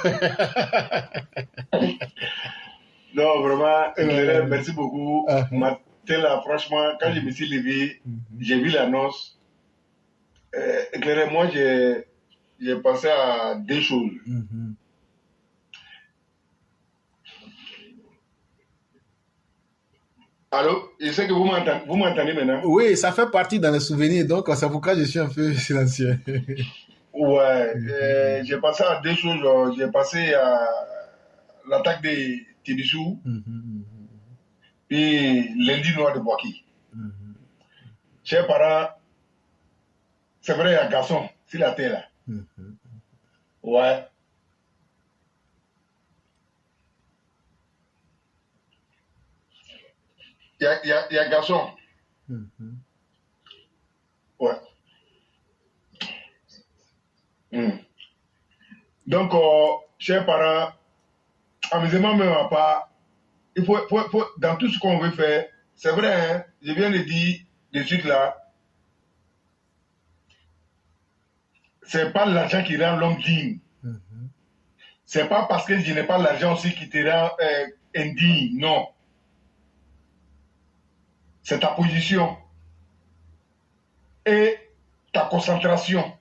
Non, vraiment, merci beaucoup. Matin, là, franchement, quand je me suis levé, j'ai vu l'annonce. Éclairé, moi, j'ai pensé à deux choses. Allô? Je sais que vous m'entendez maintenant. Oui, ça fait partie dans les souvenirs, donc c'est pourquoi je suis un peu silencieux. Ouais, j'ai pensé à deux choses. J'ai pensé à l'attaque de Tébissou, puis lundi noir de Boaki. Chers parents, c'est vrai, il y a un garçon sur la terre là. Ouais. y a garçon. Ouais. Donc, chers parents, amusez-moi même à part. Il faut, dans tout ce qu'on veut faire, c'est vrai, hein, je viens de dire de suite là, c'est pas l'argent qui rend l'homme digne. C'est pas parce que je n'ai pas l'argent aussi qui te rend indigne, non. C'est ta position et ta concentration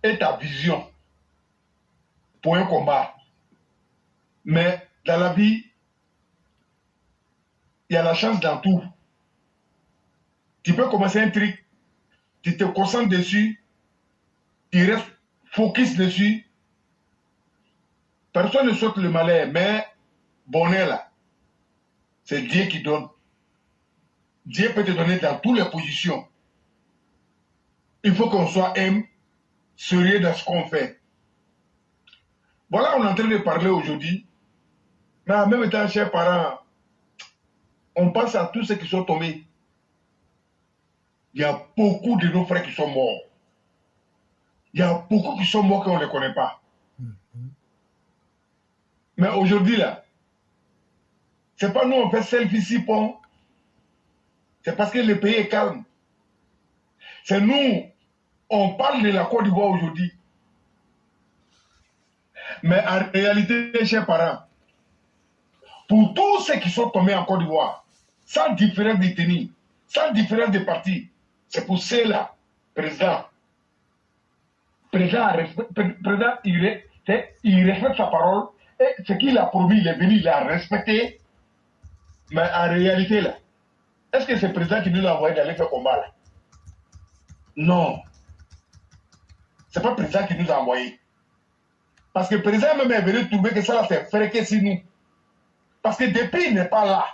et ta vision pour un combat. Mais dans la vie, il y a la chance dans tout. Tu peux commencer un truc, tu te concentres dessus, tu restes focus dessus. Personne ne saute le malheur, mais bonheur là, c'est Dieu qui donne. Dieu peut te donner dans toutes les positions. Il faut qu'on soit sérieux dans ce qu'on fait. Voilà, on est en train de parler aujourd'hui. Mais en même temps, chers parents, on pense à tous ceux qui sont tombés. Il y a beaucoup de nos frères qui sont morts. Il y a beaucoup qui sont morts qu'on ne connaît pas. Mais aujourd'hui, là, c'est pas nous, on fait selfie ici, pont. C'est parce que le pays est calme. C'est nous, on parle de la Côte d'Ivoire aujourd'hui. Mais en réalité, chers parents, pour tous ceux qui sont tombés en Côte d'Ivoire, sans différence d'ethnie, sans différence de parti, c'est pour cela, président, il respecte sa parole, et ce qu'il a promis, il est venu, il a respecté. Mais en réalité, là, est-ce que c'est le président qui nous a envoyé d'aller faire combat là? Non. Ce n'est pas le président qui nous a envoyé. Parce que le président même est venu trouver que ça là, c'est fréqué sur nous. Parce que depuis il n'est pas là,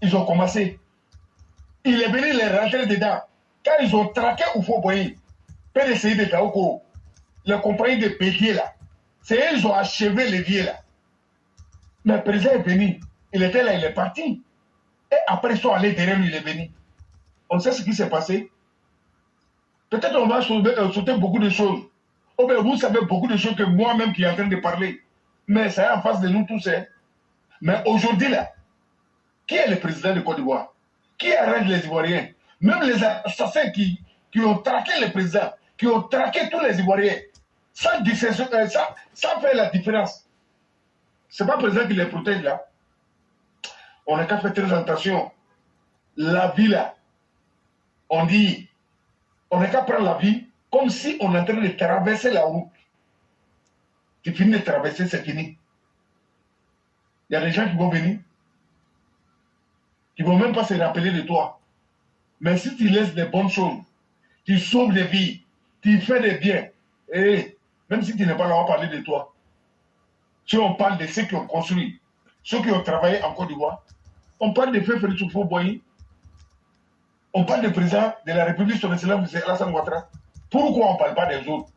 ils ont commencé. Il est venu les rentrer dedans. Quand ils ont traqué Oufo-Boye, PDCI de Kaoko, les compagnies de Pédier là, c'est eux qui ont achevé les vieux là. Mais le président est venu. Il était là, il est parti. Et après, ils sont allés derrière lui, il est venu. On sait ce qui s'est passé. Peut-être on va sauter beaucoup de choses. Oh ben, vous savez beaucoup de choses que moi-même qui est en train de parler. Mais c'est en face de nous tous. Hein. Mais aujourd'hui, là, qui est le président de Côte d'Ivoire? Qui arrête les Ivoiriens? Même les assassins qui ont traqué le président, qui ont traqué tous les Ivoiriens, sans faire la différence. Ce n'est pas le président qui les protège là. On n'a qu'à faire très attention. La vie là, on dit, on n'a qu'à prendre la vie comme si on est en train de traverser la route. Tu finis de traverser, c'est fini. Il y a des gens qui vont venir, qui ne vont même pas se rappeler de toi. Mais si tu laisses des bonnes choses, tu sauves des vies, tu fais des biens, et même si tu n'es pas là, on va parler de toi. Si on parle de ceux qui ont construit, ceux qui ont travaillé en Côte d'Ivoire, on parle de Feu Félix Houphouët-Boigny, on parle du président de la République, son excellence, M. Alassane Ouattara. Pourquoi on ne parle pas des autres?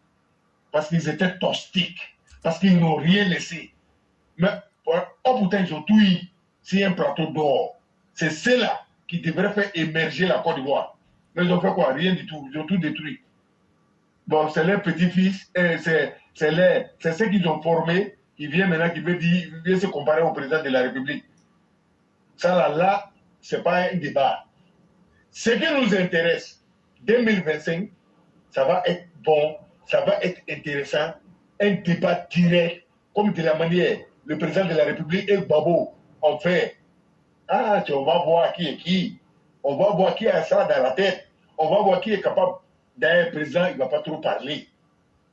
Parce qu'ils étaient toxiques, parce qu'ils n'ont rien laissé. Mais, oh putain, ils ont tout eu. C'est un plateau d'or. C'est ceux-là qui devraient faire émerger la Côte d'Ivoire. Mais ils ont fait quoi? Rien du tout. Ils ont tout détruit. Bon, c'est leurs petits-fils, c'est ceux qu'ils ont formés, qui viennent maintenant, qui viennent se comparer au président de la République. Ça là, ce n'est pas un débat. Ce qui nous intéresse, 2025, ça va être bon, ça va être intéressant, un débat direct, comme de la manière, le président de la République et Babo ont fait. Ah, on va voir qui est qui. On va voir qui a ça dans la tête. On va voir qui est capable d'un président, il ne va pas trop parler.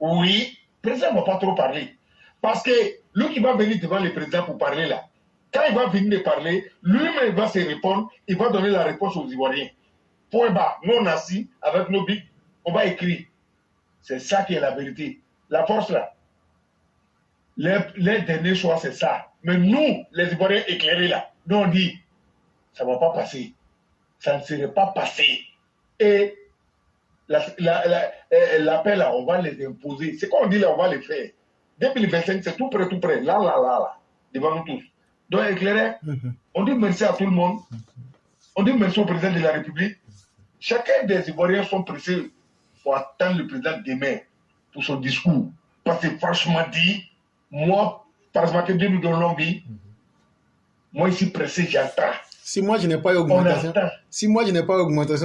Oui, le président ne va pas trop parler. Parce que lui qui va venir devant le président pour parler là, quand il va venir parler, lui-même va se répondre, il va donner la réponse aux Ivoiriens. Point bas, nous on assis avec nos bics, on va écrire. C'est ça qui est la vérité. La force là, les derniers choix c'est ça. Mais nous, les Ivoiriens éclairés là, nous on dit, ça ne va pas passer. Ça ne serait pas passé. Et l'appel là, on va les imposer. C'est quoi on dit là, on va les faire. 2025, c'est tout près, là, devant nous tous. Donc, éclairé, on dit merci à tout le monde. On dit merci au président de la République. Chacun des Ivoiriens sont pressés pour attendre le président demain pour son discours. Parce que franchement dit, moi, parce que Dieu nous donne l'envie, moi ici pressé, j'attends. Si moi je n'ai pas eu augmentation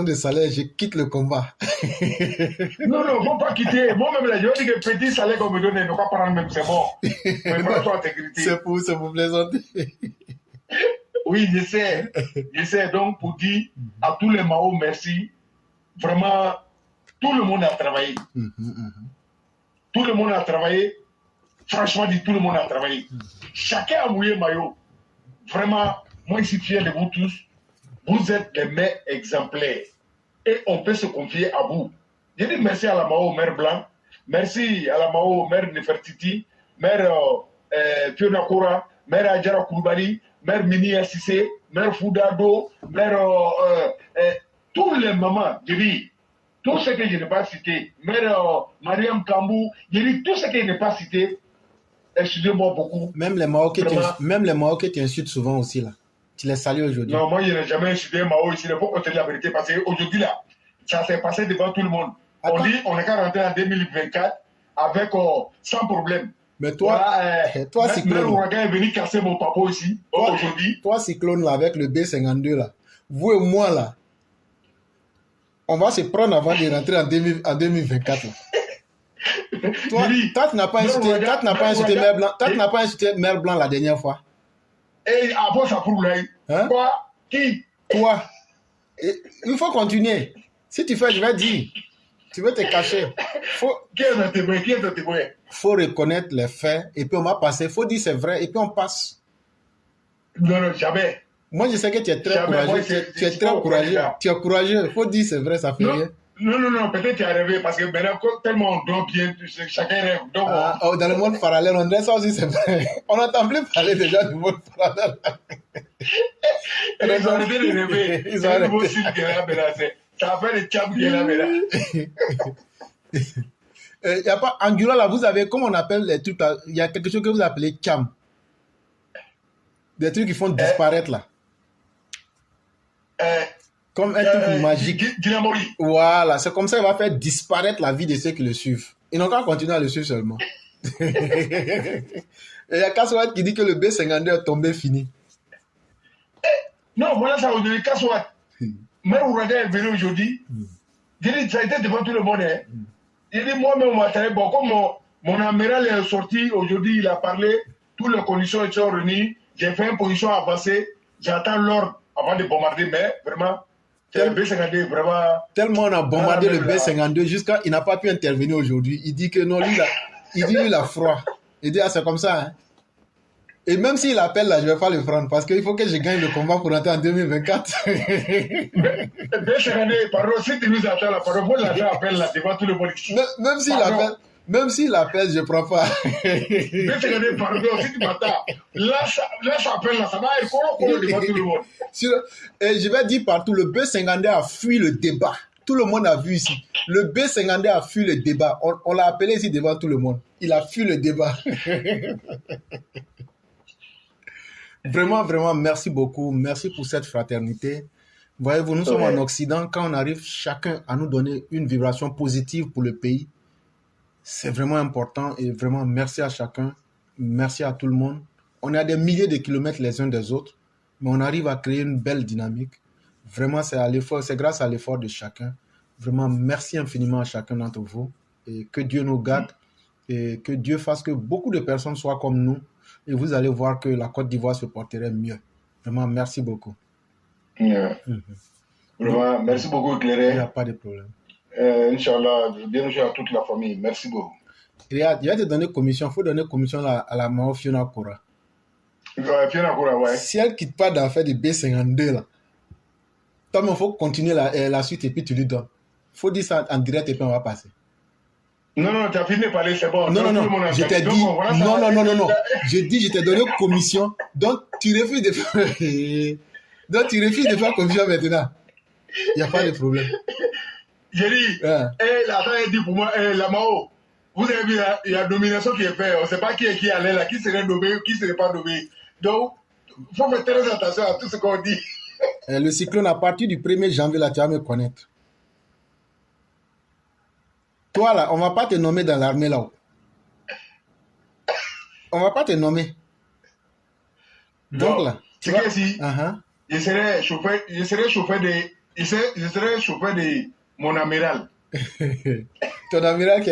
de salaire, je quitte le combat. Non, il ne faut pas quitter. Moi-même, là, je dis que petit salaire qu'on me donne, ne pas prendre même, c'est bon. Mais pour intégrité. C'est pour plaisanter. Oui, je sais. Donc, pour dire à tous les Mao, merci. Vraiment, tout le monde a travaillé. Tout le monde a travaillé. Franchement, dit tout le monde a travaillé. Chacun a mouillé maillot. Vraiment, moi, je suis fier de vous tous. Vous êtes les meilleurs exemplaires. Et on peut se confier à vous. Je dis merci à la Mao, mère Blanc. Merci à la Mao, mère Nefertiti, mère Fiona Kora, mère Adjara Koulibaly, mère Mini Assissé, mère Foudado, mère tous les mamans, je dis, tout ce que je n'ai pas cité, mère Mariam Kambou, je dis tout ce que je n'ai pas cité, excusez-moi beaucoup. Même les Mao que tu insultes souvent aussi là. Tu les salues aujourd'hui. Non, moi je n'ai jamais insulté Mao ici, il faut qu'on te dise la vérité parce qu'aujourd'hui là, ça s'est passé devant tout le monde. On dit on est qu'à rentrer en 2024 avec sans problème. Mais toi, toi Cyclone, l'ouragan est venu casser mon papa ici aujourd'hui. Toi, Cyclone, là, avec le B52, là, vous et moi, là, on va se prendre avant de rentrer en 2024. Là. Toi, tu n'as pas insulté Mère Blanc la dernière fois. Et avant ça prouve là. Hein? Quoi? Qui? Toi. Il faut continuer. Si tu fais, je vais dire. Tu veux te cacher. Qui est un témoin? Faut reconnaître les faits et puis on va passer. Faut dire c'est vrai et puis on passe. Non, jamais. Moi, je sais que tu es très courageux. Tu es très courageux. Tu es courageux. Faut dire c'est vrai, ça fait rien. Non, peut-être tu as rêvé parce que maintenant, tellement on dort bien, chacun rêve. Donc, dans le monde parallèle, on dirait ça aussi, c'est vrai. On n'entend plus parler déjà du monde parallèle. Ils ont arrêté de rêver. Ils ont arrêté. Ça a fait le tcham qui est là, Il n'y a pas, Anguilla, là, vous avez, comment on appelle les trucs là, il y a quelque chose que vous appelez tcham. Des trucs qui font disparaître là. Comme un truc magique. Voilà, c'est comme ça qu'il va faire disparaître la vie de ceux qui le suivent. Ils n'ont qu'à continuer à le suivre seulement. Et il y a Kassouat qui dit que le B52 est tombé fini. Non, voilà ça, aujourd'hui, Kassouat. Même Ouragan est venu aujourd'hui. J'ai dit, ça a été devant tout le monde. Hein. J'ai dit, moi-même, bon, comme mon amiral est sorti aujourd'hui, il a parlé, toutes les conditions sont réunies. J'ai fait une position avancée. J'attends l'ordre avant de bombarder, mais vraiment. Le B52, vraiment. Tellement on a bombardé le B52 jusqu'à il n'a pas pu intervenir aujourd'hui. Il dit que non, lui, il a froid. Il dit, ah, c'est comme ça. Hein. Et même s'il appelle là, je ne vais pas le prendre parce qu'il faut que je gagne le combat pour entrer en 2024. B52, pardon, si tu nous attends là, pardon, vous l'avez appelé là devant tout le monde ici. Même s'il appelle, je ne prends pas. B52, pardon, si tu m'attends. Là, ça appelle là, ça va être colo devant tout le monde. Et je vais dire partout, le B52 a fui le débat. Tout le monde a vu ici. Le B52 a fui le débat. On l'a appelé ici devant tout le monde. Il a fui le débat. Vraiment, vraiment, merci beaucoup. Merci pour cette fraternité. Voyez-vous, nous sommes en Occident. Quand on arrive chacun à nous donner une vibration positive pour le pays, c'est vraiment important. Et vraiment, merci à chacun. Merci à tout le monde. On est à des milliers de kilomètres les uns des autres, mais on arrive à créer une belle dynamique. Vraiment, c'est grâce à l'effort de chacun. Vraiment, merci infiniment à chacun d'entre vous. Et que Dieu nous garde et que Dieu fasse que beaucoup de personnes soient comme nous. Et vous allez voir que la Côte d'Ivoire se porterait mieux. Vraiment, merci beaucoup. Vraiment, merci beaucoup, Éclairé. Il n'y a pas de problème. Inch'Allah, bienvenue à toute la famille. Merci beaucoup. Regarde, il va te donner commission. Il faut donner commission à la Mao Fiona Kora. Fiona Kora, ouais. Si elle ne quitte pas d'en faire des B52, là, toi, il faut continuer la suite et puis tu lui donnes. Il faut dire ça en direct et puis on va passer. Non, tu as fini de parler, c'est bon. Non, je t'ai dit, non. Je t'ai donné commission, donc tu refuses de faire commission maintenant. Il n'y a pas de problème. J'ai dit, attends, elle dit pour moi, la Mao, vous avez vu, il y a domination qui est faite, on ne sait pas qui est allé là, qui serait nommé, qui ne serait pas nommé. Donc, faut faire très attention à tout ce qu'on dit. Le cyclone, à partir du 1er janvier, là, tu vas me connaître. Toi, là, on ne va pas te nommer dans l'armée, là-haut. On ne va pas te nommer. Donc, là. C'est que si Uh-huh. je serais chauffeur de mon amiral. Ton amiral,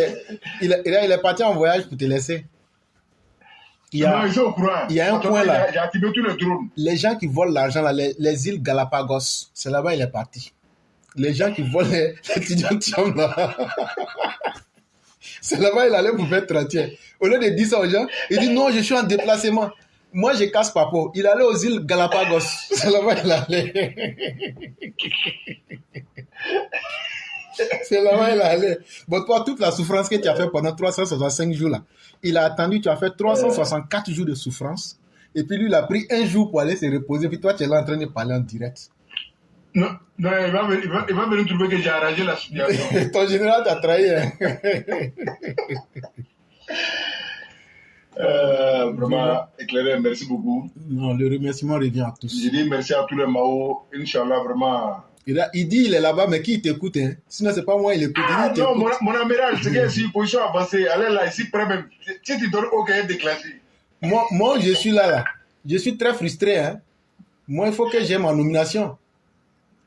il est parti en voyage pour te laisser. Non, ils sont au courant. Il y a un point là. J'ai activé tous les drones. Les gens qui volent l'argent, là, les îles Galapagos, c'est là-bas il est parti. Les gens qui volent les étudiants là, c'est là-bas il allait pour faire 30. Au lieu de dire ça aux gens, il dit non, je suis en déplacement. Moi, je casse Papo. Il allait aux îles Galapagos. C'est là-bas il allait. C'est là-bas il allait. Bon, toi, toute la souffrance que tu as fait pendant 365 jours là, il a attendu, tu as fait 364 jours de souffrance. Et puis lui, il a pris un jour pour aller se reposer. Puis toi, tu es là en train de parler en direct. Non, il va venir trouver que j'ai arrangé la situation. Ton général t'a trahi. Hein? Vraiment éclairé, merci beaucoup. Non, le remerciement revient à tous. Je dis merci à tous les Mao. Inch'Allah, vraiment. Il dit il est là-bas, mais qui t'écoute, hein? Sinon, c'est pas moi, il écoute. Non, mon amiral, c'est que si position avancée, allez là, ici, près même. Si tu donnes aucun déclenché. Moi, je suis là. Je suis très frustré, hein? Moi, il faut que j'aie ma nomination.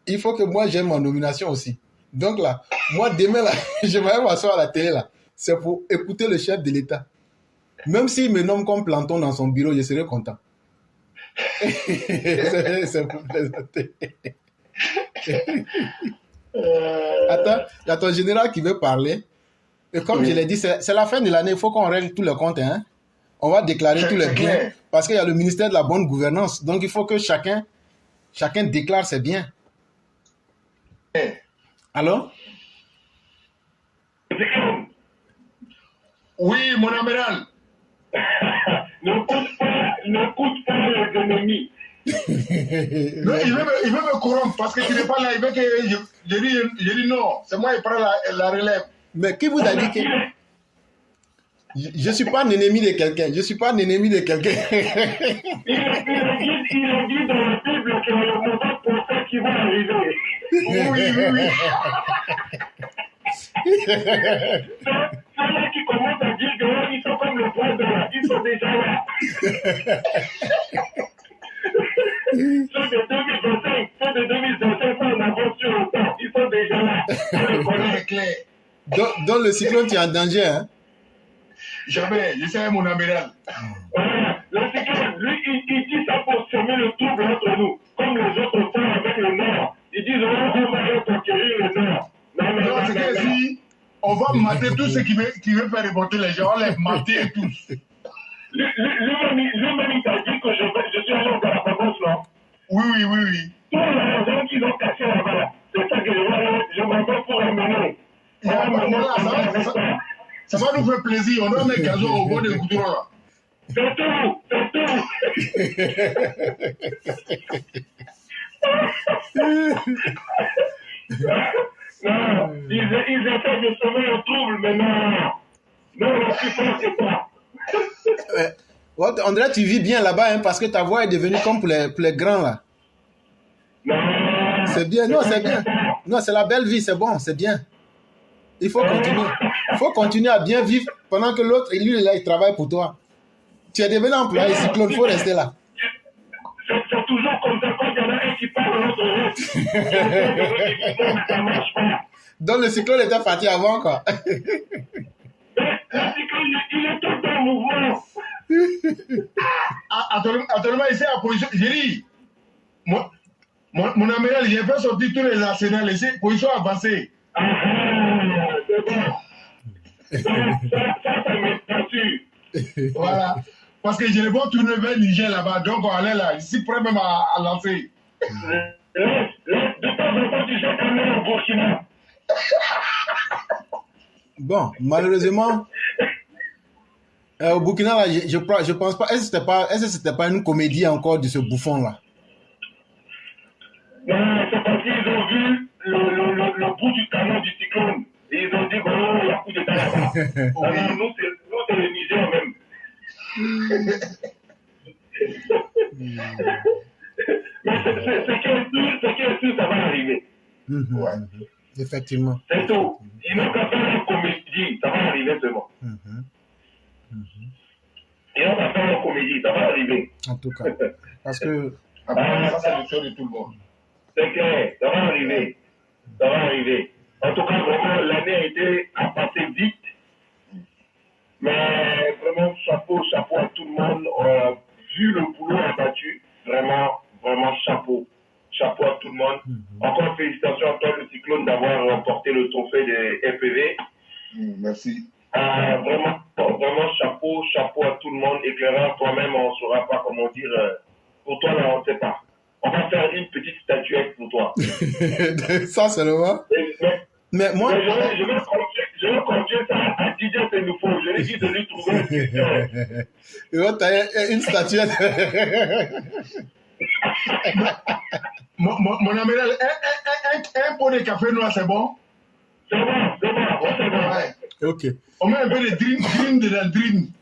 Il faut que moi, j'aie ma nomination aussi. Donc là, moi, demain, là, je vais m'asseoir à la télé, là. C'est pour écouter le chef de l'État. Même s'il me nomme comme planton dans son bureau, je serai content. C'est pour plaisanter. Attends, il y a ton général qui veut parler. Et comme je l'ai dit, c'est la fin de l'année, il faut qu'on règle tous les comptes. Hein? On va déclarer tous les biens. Parce qu'il y a le ministère de la bonne gouvernance. Donc, il faut que chacun déclare ses biens. Allô? Oui, mon amiral. Ne coûte pas les ennemis. Non, il veut me corrompre parce que tu n'es pas là. Il veut que je dis non. C'est moi qui prends la relève. Mais qui vous a dit que... Je ne suis pas un ennemi de quelqu'un. Je ne suis pas un ennemi de quelqu'un. Il a dit dans la Bible que le moment pour ça qui va arriver. Oui. Ceux-là qui commencent à dire qu'ils sont comme le voisin, ils sont déjà là. Ceux de 2025, ceux de 2025 sont en avance sur le temps, ils sont déjà là. C'est clair. Dans le cyclone, tu es en danger, hein? Jamais, je sais mon amiral. Voilà, le cyclone, lui, il dit ça pour semer le trouble entre nous, comme les autres font avec le Nord. Ils disent, on va reconquérir le Nord. Non, c'est que si on va mater tous ceux qui veulent faire remonter les gens, on les mater tous. Lui-même, il t'a dit que je suis allé au Galapagos, non? Oui. Tous les gens qu'ils ont cassés là-bas, c'est ça que je m'appelle pour amener. Ça va nous faire plaisir. On doit mettre gazon au bord des goudrons là. C'est tout. Non, ils essaient de semer le trouble, mais non, la puissance, c'est pas. André, tu vis bien là-bas, hein, parce que ta voix est devenue comme pour les grands, là. Non. C'est bien, non, c'est bien. Non, c'est la belle vie, c'est bon, c'est bien. Il faut continuer. Il faut continuer à bien vivre pendant que l'autre, lui, là, il travaille pour toi. Tu es devenu employé cyclone, il faut rester là. C'est toujours comme ça, quand il y en a un qui parle, l'autre reste. Ça marche pas. Donc le cyclone était parti avant, quoi. Le cyclone, il est tout en mouvement. Actuellement, ici à position. J'ai dit, mon amiral, j'ai fait sortir tous les arsenals ici, position avancée. C'est bon. Ça m'assure. Voilà. Parce que je ne vais pas tourner vers Niger là-bas, donc on allait là, ici prêt même à lancer. De temps en temps, tu sais quand même au Burkina. Bon, malheureusement, au Burkina, là, je pense pas. Est-ce que c'était pas une comédie encore de ce bouffon-là? Non, c'est parce qu'ils ont vu le bout du canon du cyclone. Et ils ont dit, oh, il y a coup de là-bas. Nous, c'est le Niger même. Effectivement. C'est tout. Ils n'ont qu'à faire une comédie, ça va arriver seulement. Ils n'ont qu'à faire une comédie, ça va arriver. En tout cas. Parce que... Après, ça, c'est le choix de tout le monde. C'est clair, ça va arriver. Ça va arriver. En tout cas, vraiment, l'année a passé vite. Mais vraiment, chapeau à tout le monde. Vu le boulot abattu, vraiment, chapeau. Chapeau à tout le monde. Encore félicitations à toi, le Cyclone, d'avoir remporté le trophée de FPV. Merci. Vraiment, chapeau à tout le monde. Éclaireur, toi-même, on ne saura pas comment dire. Pour toi, là, on ne sait pas. On va faire une petite statuette pour toi. Ça, c'est le moment. Mais moi... Mais je vais confier ça à Didier Sénoufo. Je lui dis de lui trouver une question. Et toi, t'as une statuette. Mon ami, un pot de café noir, c'est bon? C'est bon. Ouais. Ok. On met un peu de dream de la dream.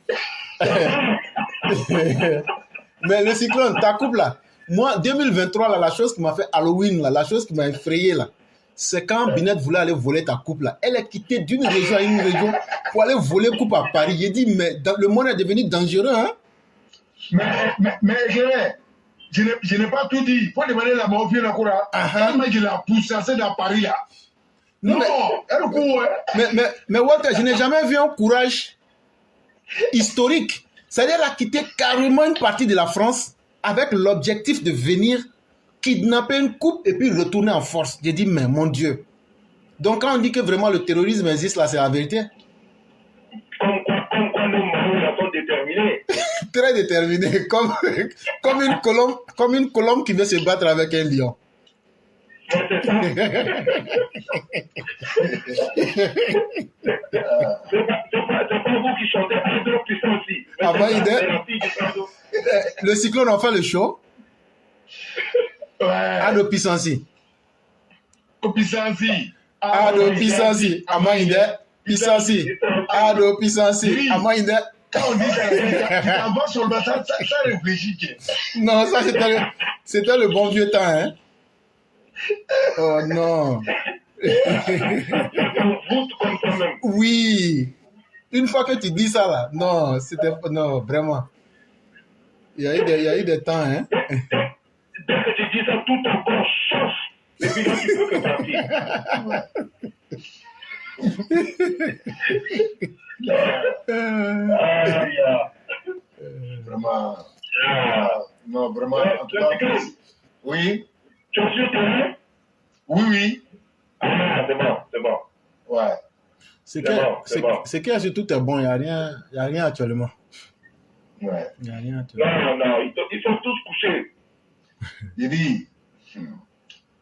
Mais le Cyclone, ta coupe là, moi, 2023, là, la chose qui m'a fait Halloween, là, la chose qui m'a effrayé, là, c'est quand Binette voulait aller voler ta coupe, là. Elle est quittée d'une région à une région pour aller voler coupe à Paris. J'ai dit, mais le monde est devenu dangereux, hein? Mais je n'ai pas tout dit. Il faut demander la morphine à Koura. Mais je l'ai poussé dans Paris, là. Non, elle court, hein. Mais Walter, je n'ai jamais vu un courage historique. C'est-à-dire qu'elle a quitté carrément une partie de la France avec l'objectif de venir kidnapper une coupe et puis retourner en force. J'ai dit, mais mon Dieu. Donc quand on dit que vraiment le terrorisme existe, là, c'est la vérité. Comme quoi nos marins sont déterminés. Très déterminé, comme une colombe qui veut se battre avec un lion. C'est ça. C'est pas vous qui chantez Adro Puissance. Le Cyclone en fait le show. Ouais. Ado Pisansi. Pisansi. Ado Pisansi. Amaïde. Pisansi. Ado Pisansi. Amaïde. Quand on dit ça, tu t'envoies sur le bassin, ça réfléchit. Non, ça c'était le bon vieux temps, hein. Oh non. Oui. Une fois que tu dis ça là, non, non, vraiment. Il y a eu des temps, hein. Dès que tu dis ça, tout ton corps chauffe. Et puis là, tu peux que partir. Vraiment. Non, vraiment. En tout cas, oui. Tu es sur terrain? Oui. Ah, c'est bon. Ouais. C'est que surtout t'es bon, il n'y a rien actuellement. Ouais. Il n'y a rien actuellement. Non, ils sont tous couchés. Il dit,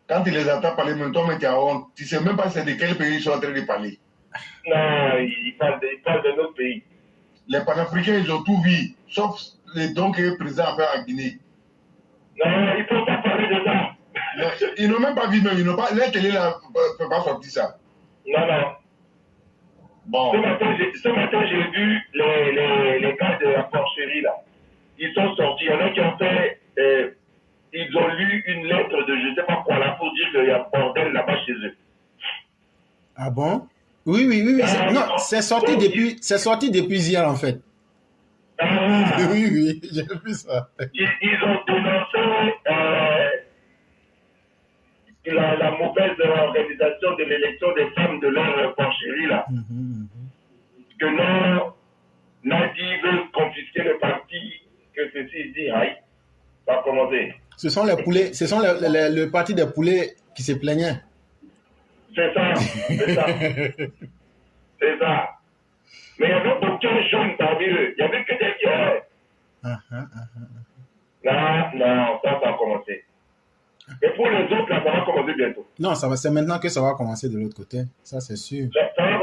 quand il les entend parler, même toi, tu as honte. Tu ne sais même pas c'est de quel pays ils sont en train de parler. Non, ils parlent de notre pays. Les panafricains, ils ont tout vu, sauf les dons que le président a fait en Guinée. Non, il ne faut pas parler de ça. Non, ils n'ont même pas vu, même. La télé ne peut pas sortir ça. Non. Bon. Ce matin, j'ai vu les gars de la porcherie, là. Ils sont sortis. Il y en a qui ont fait... ils ont lu une lettre de je ne sais pas quoi, là, pour dire qu'il y a bordel là-bas chez eux. Ah bon? Oui. Non, c'est sorti depuis hier, en fait. Oui, j'ai vu ça. Ils ont dénoncé la mauvaise organisation de l'élection des femmes de leur porcherie, là. Que non, Nadi veut confisquer le parti, que ceci dit, aïe, va commencer. Ce sont les poulets, le parti des poulets qui se plaignait. C'est ça. Mais il y avait aucun jeune parmi eux. Il n'y avait que des vieux. Non, ça va commencer. Et pour les autres, là, ça va commencer bientôt. Non, c'est maintenant que ça va commencer de l'autre côté. Ça, c'est sûr. Ça va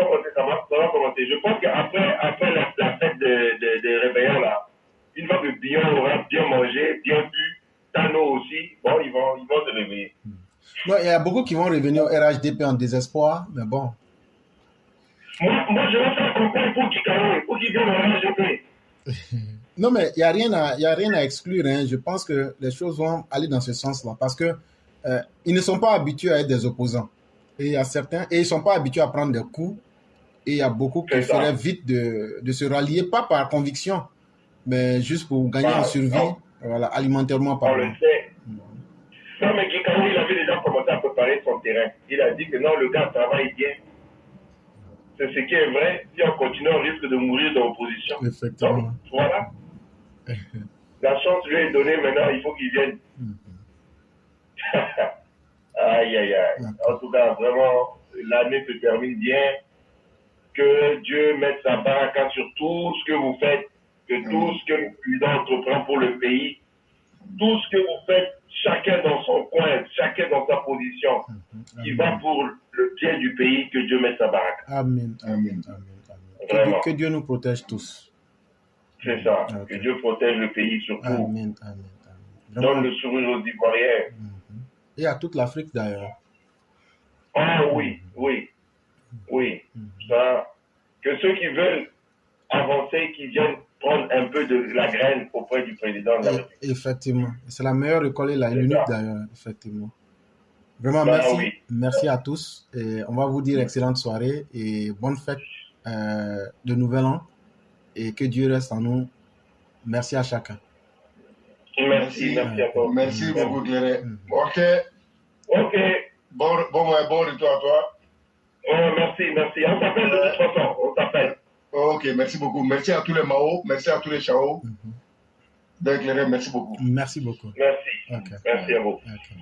commencer. Je pense qu'après la fête des réveillons, là, une fois que Bion aura bien mangé, bien bu, Tano aussi, bon, ils vont se réveiller. Non, il y a beaucoup qui vont revenir au RHDP en désespoir, mais bon. Moi, je vais faire comprendre pour qu'ils viennent au RHDP. Non, mais il n'y a rien à exclure. Hein. Je pense que les choses vont aller dans ce sens-là parce que ils ne sont pas habitués à être des opposants. Et il y a certains, et ils ne sont pas habitués à prendre des coups. Et il y a beaucoup qui feraient vite de se rallier, pas par conviction, mais juste pour gagner en survie, voilà, alimentairement parlant. On le sait. Non, mais Guikao, il avait déjà commencé à préparer son terrain. Il a dit que non, le gars travaille bien. C'est ce qui est vrai. Si on continue, on risque de mourir dans l'opposition. Effectivement. Donc, voilà. La chance lui est donnée, maintenant, il faut qu'il vienne. Aïe, aïe, aïe. En tout cas, vraiment, l'année se termine bien. Que Dieu mette sa baraka sur tout ce que vous faites, que tout ce que le président entreprend pour le pays, tout ce que vous faites, chacun dans son coin, chacun dans sa position, qui va pour le bien du pays, que Dieu mette sa baraka. Amen. Amen. Amen. Que Dieu nous protège tous. C'est ça. Okay. Que Dieu protège le pays surtout. Amen. Amen. Donne le sourire aux Ivoiriens. Et à toute l'Afrique d'ailleurs. Ah oui, oui. Oui, ça, que ceux qui veulent avancer, qui viennent prendre un peu de la graine auprès du président de la République. Effectivement, c'est la meilleure école et l'unique d'ailleurs, effectivement. Vraiment, merci. Oui. Merci à tous. Et on va vous dire excellente soirée et bonne fête de Nouvel An et que Dieu reste en nous. Merci à chacun. Merci à toi. Merci beaucoup, Claire. Ok. Bon retour à toi. Oh, merci. On s'appelle de toute façon, on s'appelle. Ok, merci beaucoup. Merci à tous les Mao, merci à tous les Chao. D'éclairer, merci beaucoup. Merci beaucoup. Merci. Okay. Merci à vous. Okay.